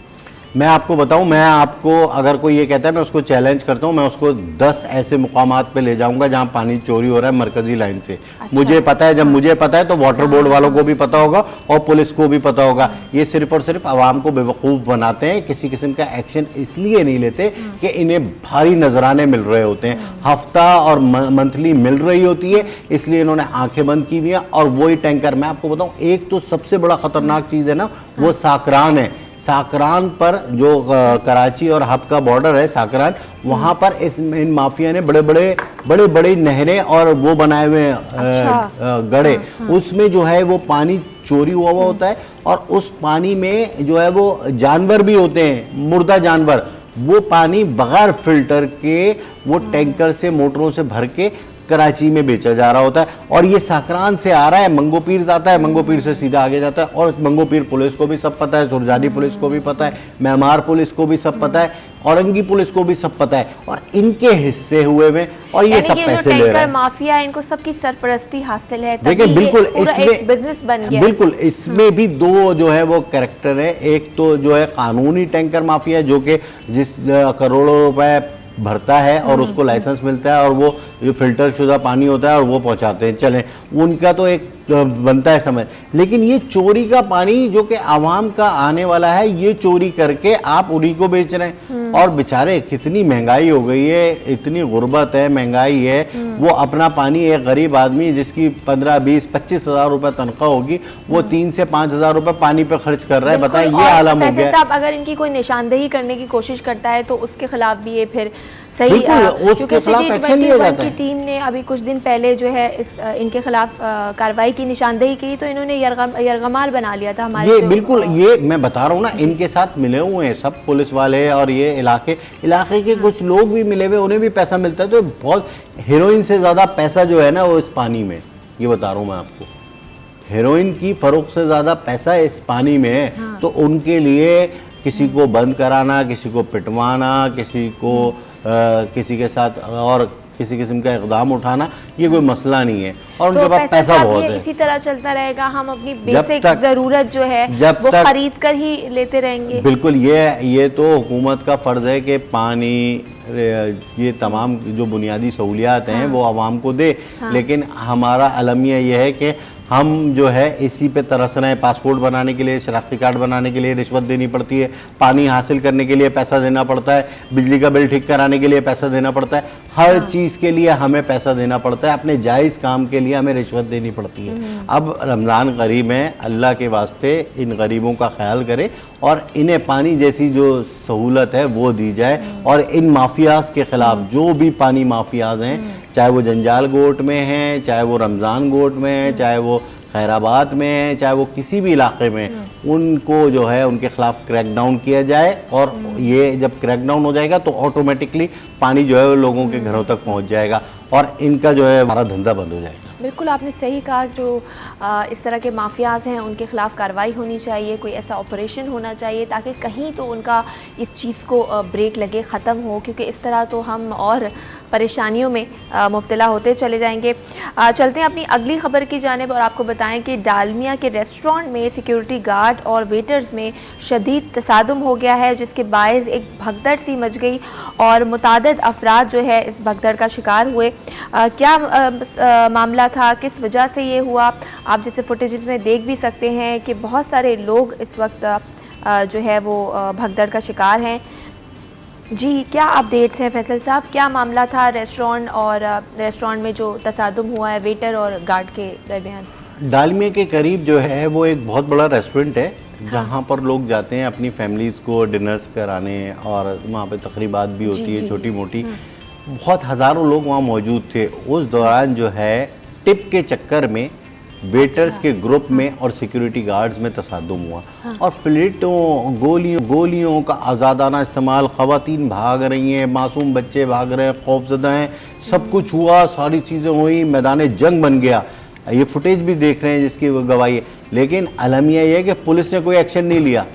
मैं आपको बताऊं, मैं आपको अगर कोई ये कहता है, मैं उसको चैलेंज करता हूं, मैं उसको 10 ऐसे मुकामात पे ले जाऊंगा जहां पानी चोरी हो रहा है मरकजी लाइन से। अच्छा। मुझे पता है, जब मुझे पता है तो वाटर बोर्ड वालों को भी पता होगा और पुलिस को भी पता होगा। ये सिर्फ और सिर्फ आवाम को बेवकूफ़ बनाते हैं, किसी किस्म का एक्शन इसलिए नहीं लेते कि इन्हें भारी नजराने मिल रहे होते हैं, हफ्ता और मंथली मिल रही होती है, इसलिए इन्होंने आंखें बंद की हुई हैं। और वही टैंकर, मैं आपको बताऊं, एक तो सबसे बड़ा खतरनाक चीज़ है ना, वो साकरान है। साकरान पर जो कराची और हब का बॉर्डर है साकरान, वहाँ पर इन माफिया ने बड़े बड़े नहरें और वो बनाए हुए गड़े, उसमें जो है वो पानी चोरी हुआ होता है और उस पानी में जो है वो जानवर भी होते हैं, मुर्दा जानवर, वो पानी बगैर फिल्टर के वो टैंकर से, मोटरों से भर के कराची में बेचा जा रहा होता है। और ये साकरान से आ रहा है, मंगोपीर से आता है, मंगोपीर से सीधा आगे जाता है। और मंगोपीर पुलिस को भी सब पता है, सुरजानी पुलिस को भी पता है, मेमार पुलिस को भी सब पता है, औरंगी पुलिस को भी सब पता है, और इनके हिस्से हुए में और ये सब पैसे ले रहे हैं। माफिया, इनको सबकी सरपरस्ती हासिल है। देखिए बिल्कुल इसमें बिजनेस बन गया। बिल्कुल इसमें भी दो जो है वो कैरेक्टर है। एक तो जो है कानूनी टैंकर माफिया, जो कि जिस करोड़ों रुपए भरता है और उसको लाइसेंस मिलता है और वो जो फिल्टर शुदा पानी होता है और वो पहुंचाते हैं, चलें, उनका तो एक बनता है समझ। लेकिन ये चोरी का पानी जो कि आवाम का आने वाला है, ये चोरी करके आप उन्हीं को बेच रहे हैं। और बेचारे, कितनी महंगाई हो गई है, इतनी गुर्बत है, महंगाई है, वो अपना पानी, एक गरीब आदमी जिसकी 15, 20, 25 हज़ार रुपए तनख्वाह होगी, वो 3 से 5 हज़ार रुपए पानी पे खर्च कर रहा है। बताएं, ये आलम हो गया। साहब, अगर इनकी कोई निशानदेही करने की कोशिश करता है तो उसके खिलाफ भी ये फिर सही, क्योंकि City21 की टीम ने अभी कुछ दिन पहले जो है इनके खिलाफ कार्रवाई की, निशानदेही की, तो इन्होंने यरगमाल बना लिया था हमारे। ये बिल्कुल, ये मैं बता रहा हूँ ना, इनके साथ मिले हुए हैं सब पुलिस वाले और ये इलाके के कुछ लोग भी मिले हुए, उन्हें भी पैसा मिलता है। तो बहुत, हेरोइन से ज़्यादा पैसा जो है ना वो इस पानी में, ये बता रहा हूँ मैं आपको, हेरोइन की फरोख्त से ज़्यादा पैसा इस पानी में है। तो उनके लिए किसी को बंद कराना, किसी को पिटवाना, किसी को किसी के साथ और किसी किस्म का इक़दाम उठाना, ये कोई मसला नहीं है। और उनके पास पैसा बहुत है। इसी तरह चलता रहेगा, हम अपनी बेसिक ज़रूरत जो है वो खरीद कर ही लेते रहेंगे। बिल्कुल, ये तो हुकूमत का फ़र्ज़ है कि पानी, ये तमाम जो बुनियादी सहूलियात हैं वो आवाम को दे। लेकिन हमारा अलमिया ये है कि हम जो है इसी पे तरस रहे हैं। पासपोर्ट बनाने के लिए, शनाख्ती कार्ड बनाने के लिए रिश्वत देनी पड़ती है, पानी हासिल करने के लिए पैसा देना पड़ता है, बिजली का बिल ठीक कराने के लिए पैसा देना पड़ता है, हर चीज़ के लिए हमें पैसा देना पड़ता है, अपने जायज़ काम के लिए हमें रिश्वत देनी पड़ती है। अब रमज़ान करीब है, अल्लाह के वास्ते इन गरीबों का ख्याल करे और इन्हें पानी जैसी जो सहूलत है वो दी जाए। और इन माफियाज के ख़िलाफ़, जो भी पानी माफियाज हैं, चाहे वो जंजाल गोट में हैं, चाहे वो रमज़ान गोट में हैं, चाहे वो खैराबाद में हैं, चाहे वो किसी भी इलाके में, उनको जो है उनके ख़िलाफ़ क्रैकडाउन किया जाए। और ये जब क्रैकडाउन हो जाएगा तो ऑटोमेटिकली पानी जो है लोगों के घरों तक पहुंच जाएगा और इनका जो है हमारा धंधा बंद हो जाएगा। बिल्कुल आपने सही कहा, जो इस तरह के माफियाज़ हैं उनके ख़िलाफ़ कार्रवाई होनी चाहिए, कोई ऐसा ऑपरेशन होना चाहिए ताकि कहीं तो उनका इस चीज़ को ब्रेक लगे, ख़त्म हो, क्योंकि इस तरह तो हम और परेशानियों में मुब्तला होते चले जाएंगे। चलते हैं अपनी अगली ख़बर की जानिब और आपको बताएं कि डालमिया के रेस्टोरेंट में सिक्योरिटी गार्ड और वेटर्स में शदीद तसादुम हो गया है, जिसके बायस एक भगदड़ सी मच गई और मुतादिद अफराद जो है इस भगदड़ का शिकार हुए। क्या मामला था, किस वजह से ये हुआ, आप जैसे फुटेजेस में देख भी सकते हैं कि बहुत सारे लोग इस वक्त जो है वो भगदड़ का शिकार हैं। जी, क्या अपडेट्स हैं फैसल साहब, क्या मामला था रेस्टोरेंट और रेस्टोरेंट में जो तसादुम हुआ है वेटर और गार्ड के दरमियान? डालमिया के करीब जो है वो एक बहुत बड़ा रेस्टोरेंट है जहाँ पर लोग जाते हैं अपनी फैमिलीज़ को डिनर्स कराने, और वहाँ पे तकरीबात भी होती है छोटी मोटी। बहुत हज़ारों लोग वहाँ मौजूद थे। उस दौरान जो है टिप के चक्कर में वेटर्स के ग्रुप में और सिक्योरिटी गार्ड्स में तसादुम हुआ और प्लेटों गोलियों का आज़ादाना इस्तेमाल, ख़वातीन भाग रही हैं, मासूम बच्चे भाग रहे हैं, खौफजदा हैं, सब कुछ हुआ, सारी चीज़ें हुई, मैदान जंग बन गया। ये फुटेज भी देख रहे हैं जिसकी गवाही है, लेकिन अलमिया ये है कि पुलिस ने कोई एक्शन नहीं लिया।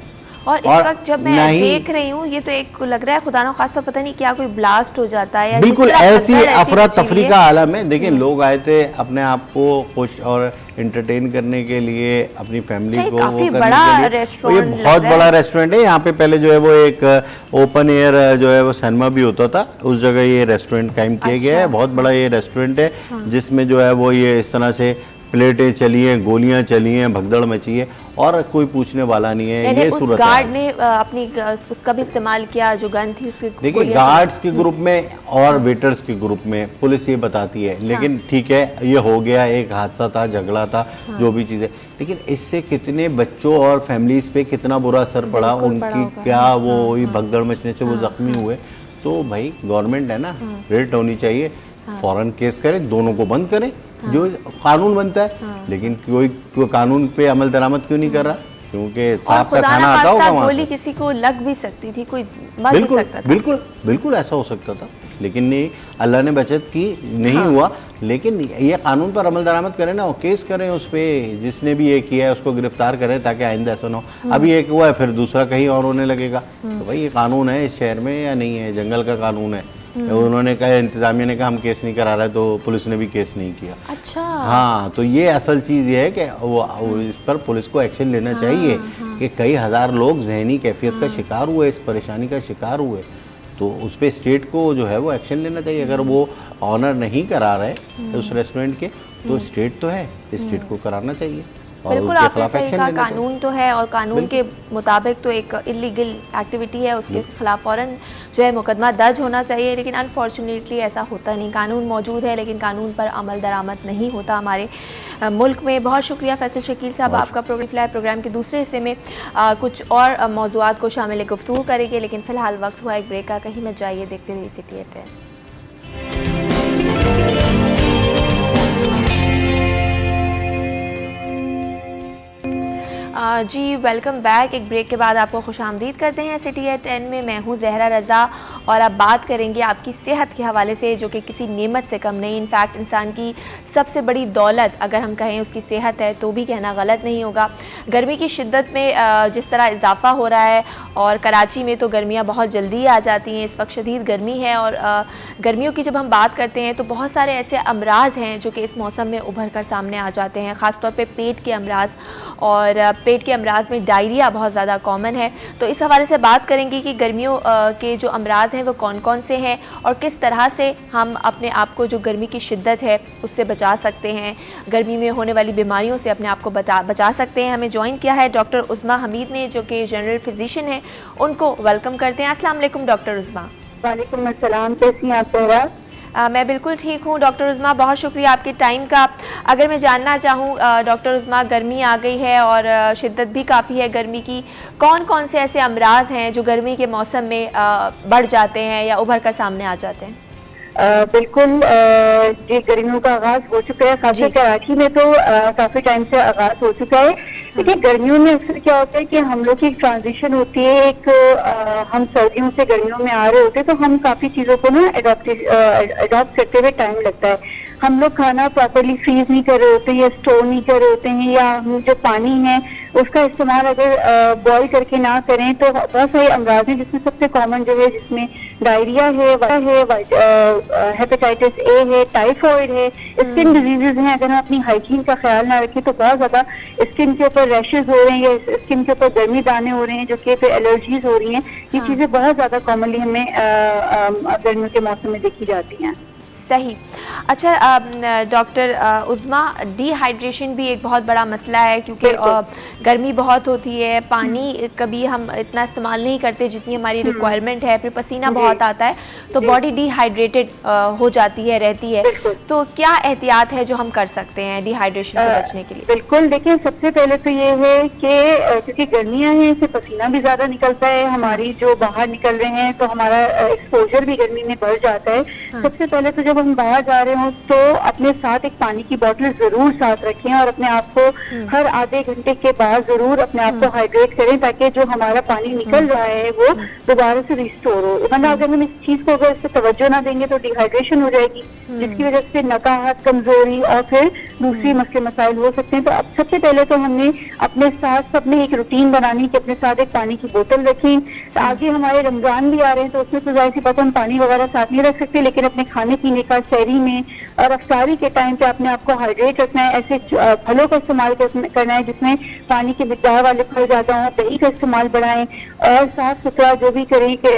और इस वक्त जब मैं देख रही हूँ ये तो एक लग रहा है खुदा न खासा पता नहीं क्या कोई ब्लास्ट हो जाता है या बिल्कुल ऐसी अफरा तफरी का आलम है। देखिए लोग आए थे अपने आप को खुश और एंटरटेन करने के लिए, अपनी फैमिली को काफी बड़ा रेस्टोरेंट, ये बहुत बड़ा रेस्टोरेंट है। यहाँ पे पहले जो है वो एक ओपन एयर जो है वो सिनेमा भी होता था, उस जगह ये रेस्टोरेंट कायम किया गया है। बहुत बड़ा ये रेस्टोरेंट है जिसमें जो है वो ये इस तरह से प्लेटें चली हैं, गोलियां चली हैं, भगदड़ मची है और कोई पूछने वाला नहीं है। ये उस सूरत गार्ड ने अपनी उसका भी इस्तेमाल किया, जो गन थी उसकी। देखिए गार्ड्स के ग्रुप में और वेटर्स के ग्रुप में पुलिस ये बताती है, लेकिन ठीक है ये हो गया, एक हादसा था, झगड़ा था, जो भी चीज़ें, लेकिन इससे कितने बच्चों और फैमिलीज पे कितना बुरा असर पड़ा, उनकी क्या वो भगदड़ मचने से वो जख्मी हुए। तो भाई गवर्नमेंट है ना, रेड होनी चाहिए, फौरन केस करें, दोनों को बंद करें, जो कानून बनता है। लेकिन कोई कानून पे अमल दरामद क्यों नहीं कर रहा? क्योंकि साहब का खाना आता होगा वहाँ से। गोली किसी को लग भी सकती थी, कोई मर भी सकता था। बिल्कुल बिल्कुल ऐसा हो सकता था, लेकिन नहीं, अल्लाह ने बचत की, नहीं हुआ। लेकिन ये कानून पर अमल दरामद करें ना, केस करें उस पर, जिसने भी ये किया है उसको गिरफ्तार करें ताकि आइंदा ऐसा ना हो। अभी एक हुआ है फिर दूसरा कहीं और होने लगेगा। तो भाई ये कानून है इस शहर में या नहीं है? जंगल का कानून है। उन्होंने कहा, इंतजामिया ने कहा हम केस नहीं करा रहे, तो पुलिस ने भी केस नहीं किया। अच्छा हाँ, तो ये असल चीज़ ये है कि वो इस पर पुलिस को एक्शन लेना चाहिए कि कई हज़ार लोग जहनी कैफियत का शिकार हुए, इस परेशानी का शिकार हुए, तो उस पर स्टेट को जो है वो एक्शन लेना चाहिए। अगर वो ऑनर नहीं करा रहे उस रेस्टोरेंट के, तो स्टेट तो है, स्टेट को कराना चाहिए। बिल्कुल आपने सही कहा, कानून तो है और कानून के मुताबिक तो एक इलीगल एक्टिविटी है, उसके खिलाफ फ़ौरन जो है मुकदमा दर्ज होना चाहिए। लेकिन अनफॉर्चुनेटली ऐसा होता नहीं, कानून मौजूद है लेकिन कानून पर अमल दरामद नहीं होता हमारे मुल्क में। बहुत शुक्रिया फैसल शकील साहब, आपका प्रोग्राम के दूसरे हिस्से में कुछ और मौज़ूआत को शामिल गुफ्तगू करेंगे, लेकिन फ़िलहाल वक्त हुआ एक ब्रेक का, कहीं मत जाइए, देखते रहिए सिटी एट 10। जी वेलकम बैक। एक ब्रेक के बाद आपको खुशामदीद करते हैं सिटी एट 10 में। मैं हूँ ज़हरा रज़ा और अब बात करेंगे आपकी सेहत के हवाले से, जो कि किसी नेमत से कम नहीं। इनफैक्ट इंसान की सबसे बड़ी दौलत अगर हम कहें उसकी सेहत है तो भी कहना गलत नहीं होगा। गर्मी की शिद्दत में जिस तरह इजाफा हो रहा है और कराची में तो गर्मियाँ बहुत जल्दी आ जाती हैं, इस वक्त शदीद गर्मी है और गर्मियों की जब हम बात करते हैं तो बहुत सारे ऐसे अमराज हैं जो कि इस मौसम में उभर कर सामने आ जाते हैं, ख़ासतौर पर पेट के अमराज, और पेट के अमराज में डायरिया बहुत ज़्यादा कॉमन है। तो इस हवाले से बात करेंगे कि गर्मियों के जो अमराज हैं वो कौन कौन से हैं और किस तरह से हम अपने आप को जो गर्मी की शिद्दत है उससे बचा सकते हैं, गर्मी में होने वाली बीमारियों से अपने आप को बचा सकते हैं। हमें ज्वाइन किया है डॉक्टर उज़्मा हमीद ने, जो कि जनरल फिजिशियन है, उनको वेलकम करते हैं। अस्सलाम वालेकुम डॉक्टर उज़्मा। वालेकुम अस्सलाम, कैसी हैं आप? मैं बिल्कुल ठीक हूँ डॉक्टर उज़्मा, बहुत शुक्रिया आपके टाइम का। अगर मैं जानना चाहूँ डॉक्टर उज़्मा, गर्मी आ गई है और शिद्दत भी काफ़ी है गर्मी की, कौन कौन से ऐसे अमराज हैं जो गर्मी के मौसम में बढ़ जाते हैं या उभर कर सामने आ जाते हैं? बिल्कुल, जी गर्मियों का आगाज हो चुका है, खासकर कराची में तो काफी टाइम से आगाज हो चुका है। देखिए गर्मियों में अक्सर क्या होता है कि हम लोग की ट्रांजिशन होती है, एक हम सर्दियों से गर्मियों में आ रहे होते हैं, तो हम काफी चीजों को ना अडॉप्ट करते हुए टाइम लगता है। हम लोग खाना प्रॉपरली फ्रीज नहीं कर रहे होते या स्टोर नहीं कर रहे होते हैं, या हम जो पानी है उसका इस्तेमाल अगर बॉईल करके ना करें तो बहुत सारे अमराज हैं, जिसमें सबसे कॉमन जो है जिसमें डायरिया है, हेपेटाइटिस ए है, टाइफॉइड है, स्किन डिजीजेज हैं। अगर हम अपनी हाइजीन का ख्याल ना रखें तो बहुत ज्यादा स्किन के ऊपर रैशेज हो रहे हैं या स्किन के ऊपर गर्मी दाने हो रहे हैं, जो कि फिर एलर्जीज हो रही हैं। ये चीजें बहुत ज्यादा कॉमनली हमें गर्मियों के मौसम में देखी जाती हैं। सही। अच्छा डॉक्टर उज़्मा, डिहाइड्रेशन भी एक बहुत बड़ा मसला है, क्योंकि गर्मी बहुत होती है, पानी कभी हम इतना इस्तेमाल नहीं करते जितनी हमारी रिक्वायरमेंट है, फिर पसीना बहुत आता है तो बॉडी डिहाइड्रेटेड हो जाती है, रहती है। तो क्या एहतियात है जो हम कर सकते हैं डिहाइड्रेशन से बचने के लिए? बिल्कुल, देखिए सबसे पहले तो ये है कि क्योंकि गर्मियाँ हैं, इससे पसीना भी ज्यादा निकलता है, हमारी जो बाहर निकल रहे हैं तो हमारा एक्सपोजर भी गर्मी में बढ़ जाता है। सबसे पहले तो जब हम बाहर जा रहे हो तो अपने साथ एक पानी की बोतल जरूर साथ रखें और अपने आप को हर आधे घंटे के बाद जरूर अपने आप को हाइड्रेट करें, ताकि जो हमारा पानी निकल रहा है वो दोबारा से रिस्टोर हो। वरना अगर हम इस चीज को अगर इस पर तवज्जो ना देंगे तो डिहाइड्रेशन हो जाएगी, जिसकी वजह से नकाहत, कमजोरी और फिर दूसरी मसले मसाइल हो सकते हैं। तो अब सबसे पहले तो हमने अपने साथ सबने एक रूटीन बनानी कि अपने साथ एक पानी की बोतल रखें। तो आगे हमारे रमजान भी आ रहे हैं तो उसमें तो जाहिर सी बात हम पानी वगैरह साथ नहीं रख सकते, लेकिन अपने खाने पीने का शहरी में और अफ्तारी के टाइम पे अपने आप को हाइड्रेट रखना है। ऐसे फलों का इस्तेमाल करना है जिसमें पानी की मिकदार वाले फल ज्यादा हों, दही का इस्तेमाल बढ़ाएं और साफ सुथरा जो भी करें कि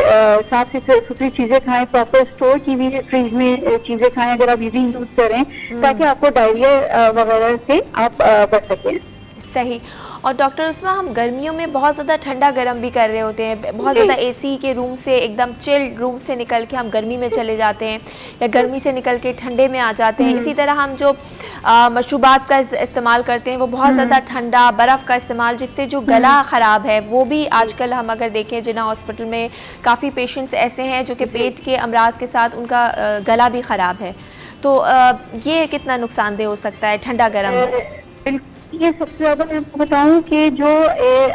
साफ सुथरी चीजें खाएं, प्रॉपर स्टोर की हुई फ्रीज में चीजें खाएं अगर आप इजी यूज करें, ताकि आपको डायरिया वगैरह से आप बच सकें। सही। और डॉक्टर उस्मा, हम गर्मियों में बहुत ज़्यादा ठंडा गर्म भी कर रहे होते हैं, बहुत ज़्यादा एसी के रूम से, एकदम चिल्ड रूम से निकल के हम गर्मी में चले जाते हैं या गर्मी से निकल के ठंडे में आ जाते हैं। इसी तरह हम जो मशरूबात का इस्तेमाल करते हैं वो बहुत ज़्यादा ठंडा, बर्फ़ का इस्तेमाल, जिससे जो गला ख़राब है वो भी आजकल हम अगर देखें जिन्ना हॉस्पिटल में काफ़ी पेशेंट्स ऐसे हैं जो कि पेट के अमराज के साथ उनका गला भी ख़राब है। तो ये कितना नुकसानदेह हो सकता है ठंडा गर्म? ये सबसे ज्यादा मैं आपको बताऊं कि जो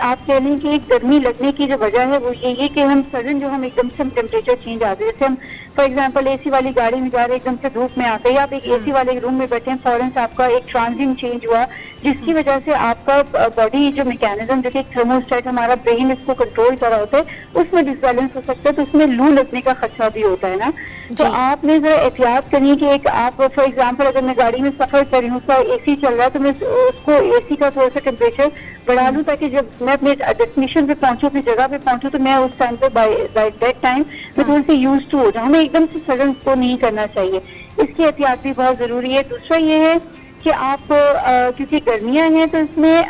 आप कह लें कि गर्मी लगने की जो वजह है वो ये कि हम सडन जो हम एकदम से टेम्परेचर चेंज आ गए। जैसे हम फॉर एग्जांपल एसी वाली गाड़ी में जा रहे हैं, एकदम से धूप में आते हैं, आप एक एसी वाले रूम में बैठे हैं, फौरन से आपका एक ट्रांजिट चेंज हुआ, जिसकी वजह से आपका बॉडी जो मैकेनिज्म जो कि थर्मोस्टेट हमारा ब्रेन इसको कंट्रोल कर रहा होता है उसमें डिसबैलेंस हो सकता है, तो उसमें लू लगने का खतरा भी होता है ना। तो आपने जरा एहतियात करनी कि एक आप फॉर एग्जाम्पल अगर मैं गाड़ी में सफर कर रही हूँ, उसका एसी चल रहा है, तो मैं उसको एसी का थोड़ा सा टेम्परेचर बढ़ा लूँ ताकि जब मैं अपने डेस्टिनेशन पे पहुंचूँ, अपनी जगह पे पहुंचूँ, तो मैं उस टाइम पे बाय दैट टाइम मैं थोड़ी सी यूज टू हो जाऊँ। हमें एकदम से सडन को नहीं करना चाहिए, इसकी एहतियात भी बहुत जरूरी है। दूसरा ये है कि आप क्योंकि गर्मियां हैं तो इसमें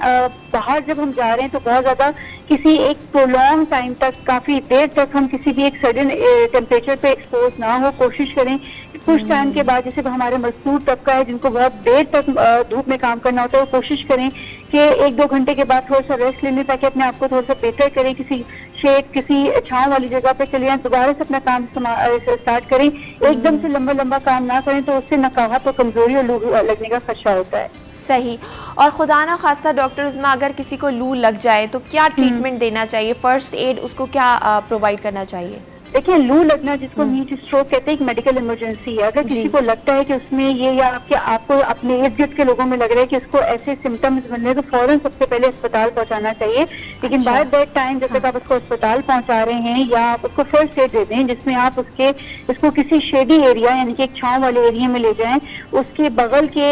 बाहर जब हम जा रहे हैं तो बहुत ज्यादा किसी एक प्रोलॉन्ग टाइम तक, काफी देर तक हम किसी भी एक सडन टेम्परेचर पे एक्सपोज ना हो। कोशिश करें कि कुछ टाइम के बाद, जैसे हमारे मजदूर तबका है जिनको बहुत देर तक धूप में काम करना होता है, कोशिश करें कि 1-2 घंटे के बाद थोड़ा सा रेस्ट ले लें ताकि अपने आप को थोड़ा सा बेहतर करें, किसी शेड, किसी छांव वाली जगह पे चले जाएं, दोबारा से अपना काम स्टार्ट करें। एकदम से लंबा काम ना करें तो उससे नकाहत और कमजोरी और लू लगने का खदशा होता है। सही। और खुदा ना खास्ता डॉक्टर उस्मा, अगर किसी को लू लग जाए तो क्या ट्रीटमेंट देना चाहिए? फर्स्ट एड उसको क्या प्रोवाइड करना चाहिए? देखिए, लू लगना जिसको हीट स्ट्रोक कहते हैं, एक मेडिकल इमरजेंसी है। अगर किसी को लगता है कि उसमें ये या आपको अपने इर्द गिर्द के लोगों में लग रहा है कि उसको ऐसे सिम्टम्स बन रहे हैं, तो फौरन सबसे पहले अस्पताल पहुंचाना चाहिए। लेकिन बाय दैट टाइम जब तक आप उसको अस्पताल पहुंचा रहे हैं, या आप उसको फर्स्ट एड दे दें जिसमें आप उसको किसी शेडी एरिया यानी कि एक छांव वाले एरिया में ले जाएं, उसके बगल के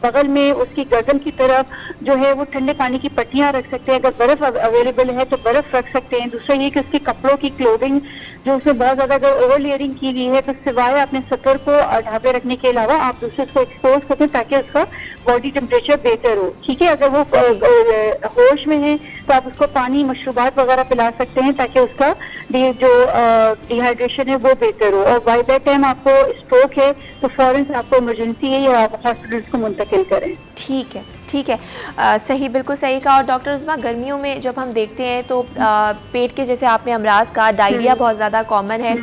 बगल में उसकी गर्दन की तरफ जो है वो ठंडे पानी की पट्टियां रख सकते हैं। अगर बर्फ अवेलेबल है तो बर्फ रख सकते हैं। दूसरा ये कि उसके कपड़ों की क्लोथिंग जो उसमें बहुत ज्यादा अगर ओवर लेयरिंग की गई है तो सिवाय अपने सतर को ढाबे रखने के अलावा आप दूसरे को एक्सपोज करते हैं ताकि उसका बॉडी टेम्परेचर बेहतर हो। ठीक है, अगर वो होश में है तो आप उसको पानी, मशरूबात वगैरह पिला सकते हैं ताकि उसका जो डिहाइड्रेशन है वो बेहतर हो। और बाय दैट टाइम आपको स्ट्रोक है तो फौरन से आपको इमरजेंसी है या आप हॉस्पिटल को मुंतकिल करें। ठीक है, ठीक है। सही, बिल्कुल सही कहा। और डॉक्टर उस्मा, गर्मियों में जब हम देखते हैं तो पेट के, जैसे आपने अमराज कहा, डायरिया बहुत ज़्यादा कॉमन है,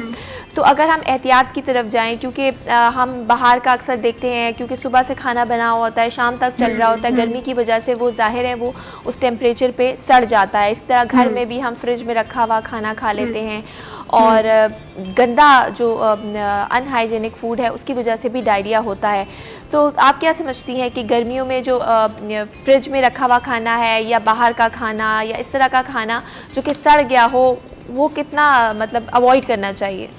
तो अगर हम एहतियात की तरफ जाएं, क्योंकि हम बाहर का अक्सर देखते हैं, क्योंकि सुबह से खाना बना हुआ होता है, शाम तक चल रहा होता है, गर्मी की वजह से वो जाहिर है वो उस टेम्परेचर पे सड़ जाता है। इस तरह घर में भी हम फ्रिज में रखा हुआ खाना खा लेते हैं और गंदा जो अनहाइजेनिक फूड है उसकी वजह से भी डायरिया होता है। तो आप क्या समझती हैं कि गर्मियों में जो फ्रिज में रखा हुआ खाना है या बाहर का खाना या इस तरह का खाना जो कि सड़ गया हो, वो कितना मतलब अवॉइड करना चाहिए?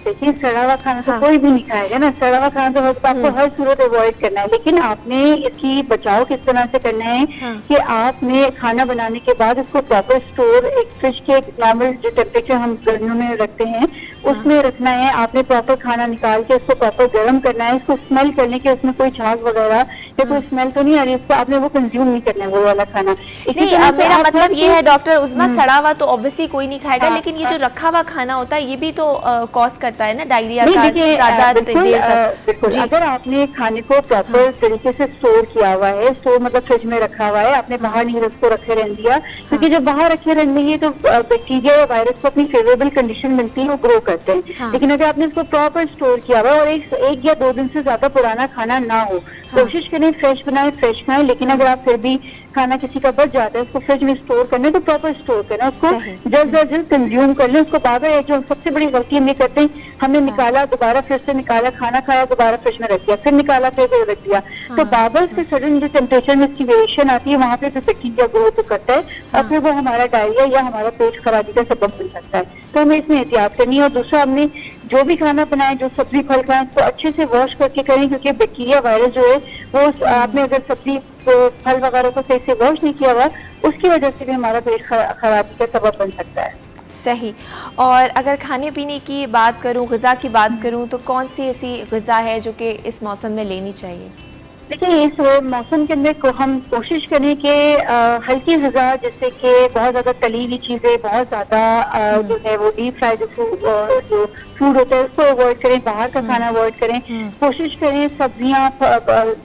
देखिए, सड़ा हुआ खाना तो कोई भी नहीं खाएगा ना। सड़ा हुआ खाना तो आपको हर सूरत अवॉइड करना है, लेकिन आपने इसकी बचाव किस तरह से करना है कि आपने खाना बनाने के बाद उसको प्रॉपर स्टोर एक फ्रिज के नॉर्मल जो टेम्परेचर हम गर्मियों में रखते हैं उसमें रखना है। आपने प्रॉपर खाना निकाल के उसको प्रॉपर गर्म करना है, इसको स्मेल करने के उसमें कोई झाग वगैरह या कोई स्मेल तो नहीं आ रही, उसको आपने वो कंज्यूम नहीं करना है वो वाला खाना। नहीं, मेरा मतलब ये है डॉक्टर उस्मा, सड़ा हुआ तो ऑब्वियसली कोई नहीं खाएगा, लेकिन ये जो रखा हुआ खाना होता है ये भी तो कॉज करता है ना डायरिया का ज्यादा देर तक। बिल्कुल, अगर आपने खाने को प्रॉपर तरीके से स्टोर किया हुआ है, स्टोर मतलब फ्रिज में रखा हुआ है, आपने बाहर नहीं उसको रखे रहने दिया, क्योंकि जब बाहर रखे रहने देंगे तो बैक्टीरिया या वायरस को अपनी फेवरेबल कंडीशन मिलती है, वो ग्रो करते हैं। लेकिन अगर आपने इसको प्रॉपर स्टोर किया हुआ है और एक या 2 दिन से ज्यादा पुराना खाना ना हो, कोशिश करें फ्रेश बनाए, फ्रेश खाएं। लेकिन अगर आप फिर भी खाना किसी का बच जाता है, उसको फ्रिज में स्टोर करना है तो प्रॉपर स्टोर करना, उसको जल्द से जल्द कंज्यूम कर लें। उसको बार-बार, जो सबसे बड़ी गलती हम ये करते हैं, हमने निकाला, दोबारा फिर से निकाला, खाना खाया, दोबारा फ्रिज में रख दिया, फिर निकाला, फिर रख दिया। तो बार-बार से सडन जो टेम्परेचर में इसकी वेरिएशन आती है, वहाँ पे तो बैक्टीरिया ग्रो तो करता है और फिर वो हमारा डायरिया या हमारा पेट खराबी का सबब बन सकता है। तो हमें इसमें एहतियात करनी है। और दूसरा, हमने जो भी खाना बनाए, जो सब्जी फल खाएं, उसको अच्छे से वॉश करके करें, क्योंकि बैक्टीरिया वायरस जो है वो आपने अगर सब्जी फल वगैरह को सही से वॉश नहीं किया हुआ, उसकी वजह से भी हमारा पेट खराबी का सबब बन सकता है। सही। और अगर खाने पीने की बात करूं, ग़िज़ा की बात करूं, तो कौन सी ऐसी ग़िज़ा है जो कि इस मौसम में लेनी चाहिए? देखिए, इस मौसम के अंदर को हम कोशिश करें कि हल्की ग़िज़ा, जैसे कि बहुत ज्यादा तली हुई चीजें, बहुत ज्यादा जो है वो डीप फ्राई जो फूड होता है उसको अवॉइड करें, बाहर का खाना अवॉइड करें। कोशिश करें सब्जियां,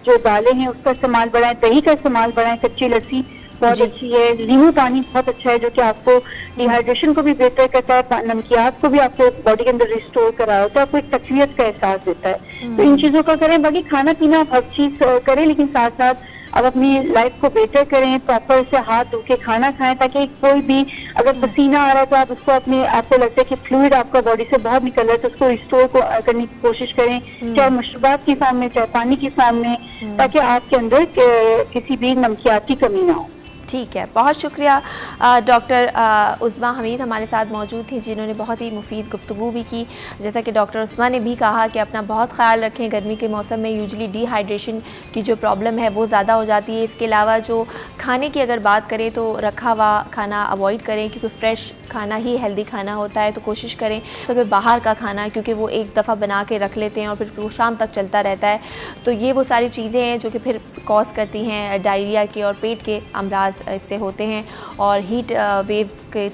जो दालें हैं उसका इस्तेमाल बढ़ाएं, दही का इस्तेमाल बढ़ाएं, कच्ची लस्सी बहुत अच्छी है, नींबू पानी बहुत अच्छा है जो कि आपको डिहाइड्रेशन को भी बेहतर करता है, नमकियात को भी आपको बॉडी के अंदर रिस्टोर करा होता है, आपको एक तकवीयत का एहसास देता है। तो इन चीजों का करें। बाकी खाना पीना आप हर चीज करें, लेकिन साथ साथ अब अपनी लाइफ को बेहतर करें, प्रॉपर से हाथ धो के खाना खाएं, ताकि कोई भी अगर पसीना आ रहा है तो आप उसको आपको लगता है कि फ्लूइड आपका बॉडी से बहुत निकल रहा है, तो उसको रिस्टोर करने की कोशिश करें, चाहे मशरूबात की फॉर्म में, चाहे पानी की फॉर्म में, ताकि आपके अंदर किसी भी नमकियात की कमी ना हो। ठीक है, बहुत शुक्रिया। डॉक्टर उस्मा हमीद हमारे साथ मौजूद थी, जिन्होंने बहुत ही मुफीद गुफ्तगू भी की। जैसा कि डॉक्टर उस्मा ने भी कहा कि अपना बहुत ख्याल रखें, गर्मी के मौसम में यूजुअली डिहाइड्रेशन की जो प्रॉब्लम है वो ज़्यादा हो जाती है। इसके अलावा जो खाने की अगर बात करें तो रखा हुआ खाना अवॉइड करें, क्योंकि फ्रेश खाना ही हेल्दी खाना होता है। तो कोशिश करें सिर्फ बाहर का खाना, क्योंकि वो एक दफ़ा बना के रख लेते हैं और फिर वो शाम तक चलता रहता है। तो ये वो सारी चीज़ें हैं जो कि फिर कॉज करती हैं डायरिया के और पेट के अमराज इससे होते हैं। और हीट वेव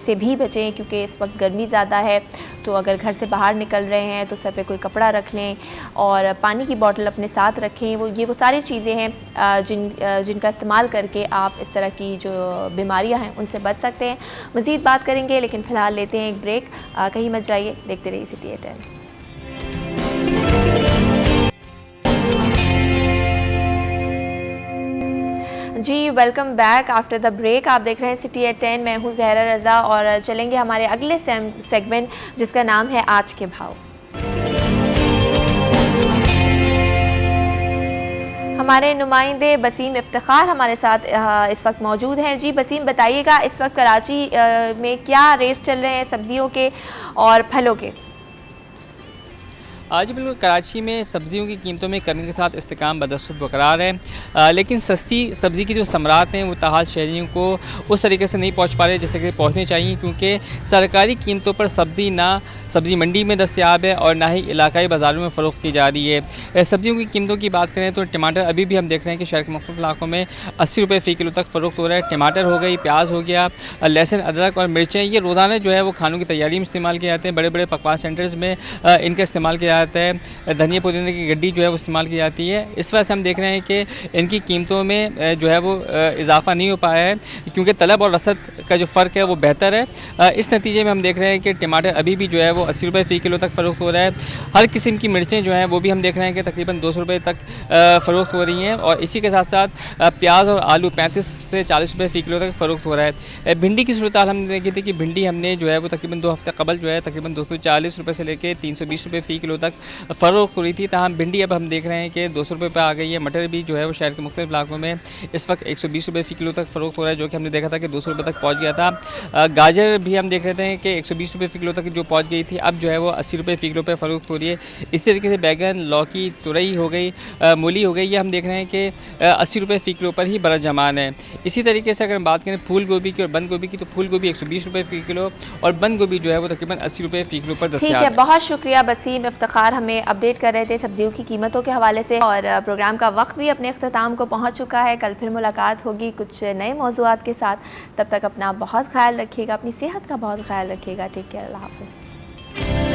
से भी बचें, क्योंकि इस वक्त गर्मी ज़्यादा है। तो अगर घर से बाहर निकल रहे हैं तो सर पे कोई कपड़ा रख लें और पानी की बोतल अपने साथ रखें। ये वो सारी चीज़ें हैं जिनका इस्तेमाल करके आप इस तरह की जो बीमारियां हैं उनसे बच सकते हैं। मज़ीद बात करेंगे, लेकिन फ़िलहाल लेते हैं एक ब्रेक। कहीं मत जाइए, देखते रहिए सिटी 10। जी, welcome back after the break. आप देख रहे हैं सिटी 10। मैं हूँ ज़हरा रज़ा और चलेंगे हमारे अगले सेगमेंट, जिसका नाम है आज के भाव। हमारे नुमाइंदे बसीम इफ्तिखार हमारे साथ इस वक्त मौजूद हैं। जी बसीम, बताइएगा इस वक्त कराची में क्या रेट चल रहे हैं सब्जियों के और फलों के? आज बिल्कुल कराची में सब्जियों की कीमतों में कमी के साथ इस्तेकाम बदस्तूर बरकरार है, लेकिन सस्ती सब्ज़ी की जो समरात हैं वो ताहाल शहरियों को उस तरीके से नहीं पहुंच पा रहे जैसे कि पहुंचनी चाहिए, क्योंकि सरकारी कीमतों पर सब्ज़ी ना सब्ज़ी मंडी में दस्तयाब है और ना ही इलाकाई बाज़ारों में फ़रोख्त की जा रही है। सब्जियों की कीमतों की बात करें तो टमाटर अभी भी हम देख रहे हैं कि शहर के मुख्तलिफ़ इलाकों में 80 रुपये फ़ी किलो तक फ़रोख्त हो रहा है। टमाटर हो गई, प्याज हो गया, लहसुन, अदरक और मिर्चें, ये रोज़ाना जो है वो खानों की तैयारी में इस्तेमाल किए जाते हैं। बड़े बड़े पकवान सेंटर्स में इनका इस्तेमाल किया जाता है, धनिया पुदीने की गड्डी जो है वो इस्तेमाल की जाती है। इस वजह से हम देख रहे हैं कि इनकी कीमतों में जो है वो इजाफा नहीं हो पाया है, क्योंकि तलब और रसद का जो फ़र्क है वो बेहतर है। इस नतीजे में हम देख रहे हैं कि टमाटर अभी भी जो है वो 80 रुपये फ़ी किलो तक फ़रोख्त हो रहा है। हर किस्म की मिर्चें जो हैं वो भी हम देख रहे हैं कि तकरीबन 200 रुपये तक फ़रोख्त हो रही हैं, और इसी के साथ साथ प्याज और आलू 35 से 40 रुपये फ़ी किलो तक फ़रोख्त हो रहा है। भिंडी की सूरत हमने देखी थी कि भिंडी हमने जो है वो तकरीबन 2 हफ्ते कबल जो है तकरीबन 240 रुपये से लेकर 320 रुपये फ़ी किलो तक फ़रोख्त हो रही थी। तहाँ भिंडी अब हम देख रहे हैं कि 200 रुपये पर आ गई है। मटर भी जो है वो शहर के मुख्तलिफ इलाकों में इस वक्त 120 रुपये फ़ी किलो तक फ़रोख्त हो रहा है, जो कि हमने देखा था कि 200 रुपये तक पहुँच गया था। गाजर भी हम देख रहे थे कि 120 रुपये फ़ी किलो तक जो पहुँच गई थी, अब जो है वो 80 रुपये फ़ी किलो पर फ़रोख्त हो रही है। इसी तरीके से बैगन, लौकी, तुरई हो गई, मूली हो गई, ये हम देख रहे हैं कि 80 रुपये फ़ी किलो पर ही बरस जमान है। इसी तरीके से अगर हम बात करें फूल गोभी की और बंद गोभी की, तो फूल गोभी 120 रुपये फ़ी किलो और बंद गोभी जो है वो तकरीबन 80 रुपये फ़ी किलो पर दस्तयाब ठीक है, बहुत शुक्रिया बसीम इफ्तिखार, हमें अपडेट कर रहे थे सब्जियों की कीमतों के हवाले से। और प्रोग्राम का वक्त भी अपने अख्ताम को पहुँच चुका है। कल फिर मुलाकात होगी कुछ नए मौज़ूआत के साथ। तब तक अपना बहुत ख्याल रखिएगा, अपनी सेहत का बहुत ख्याल रखिएगा। टेक केयर, अल्लाह हाफ़िज़।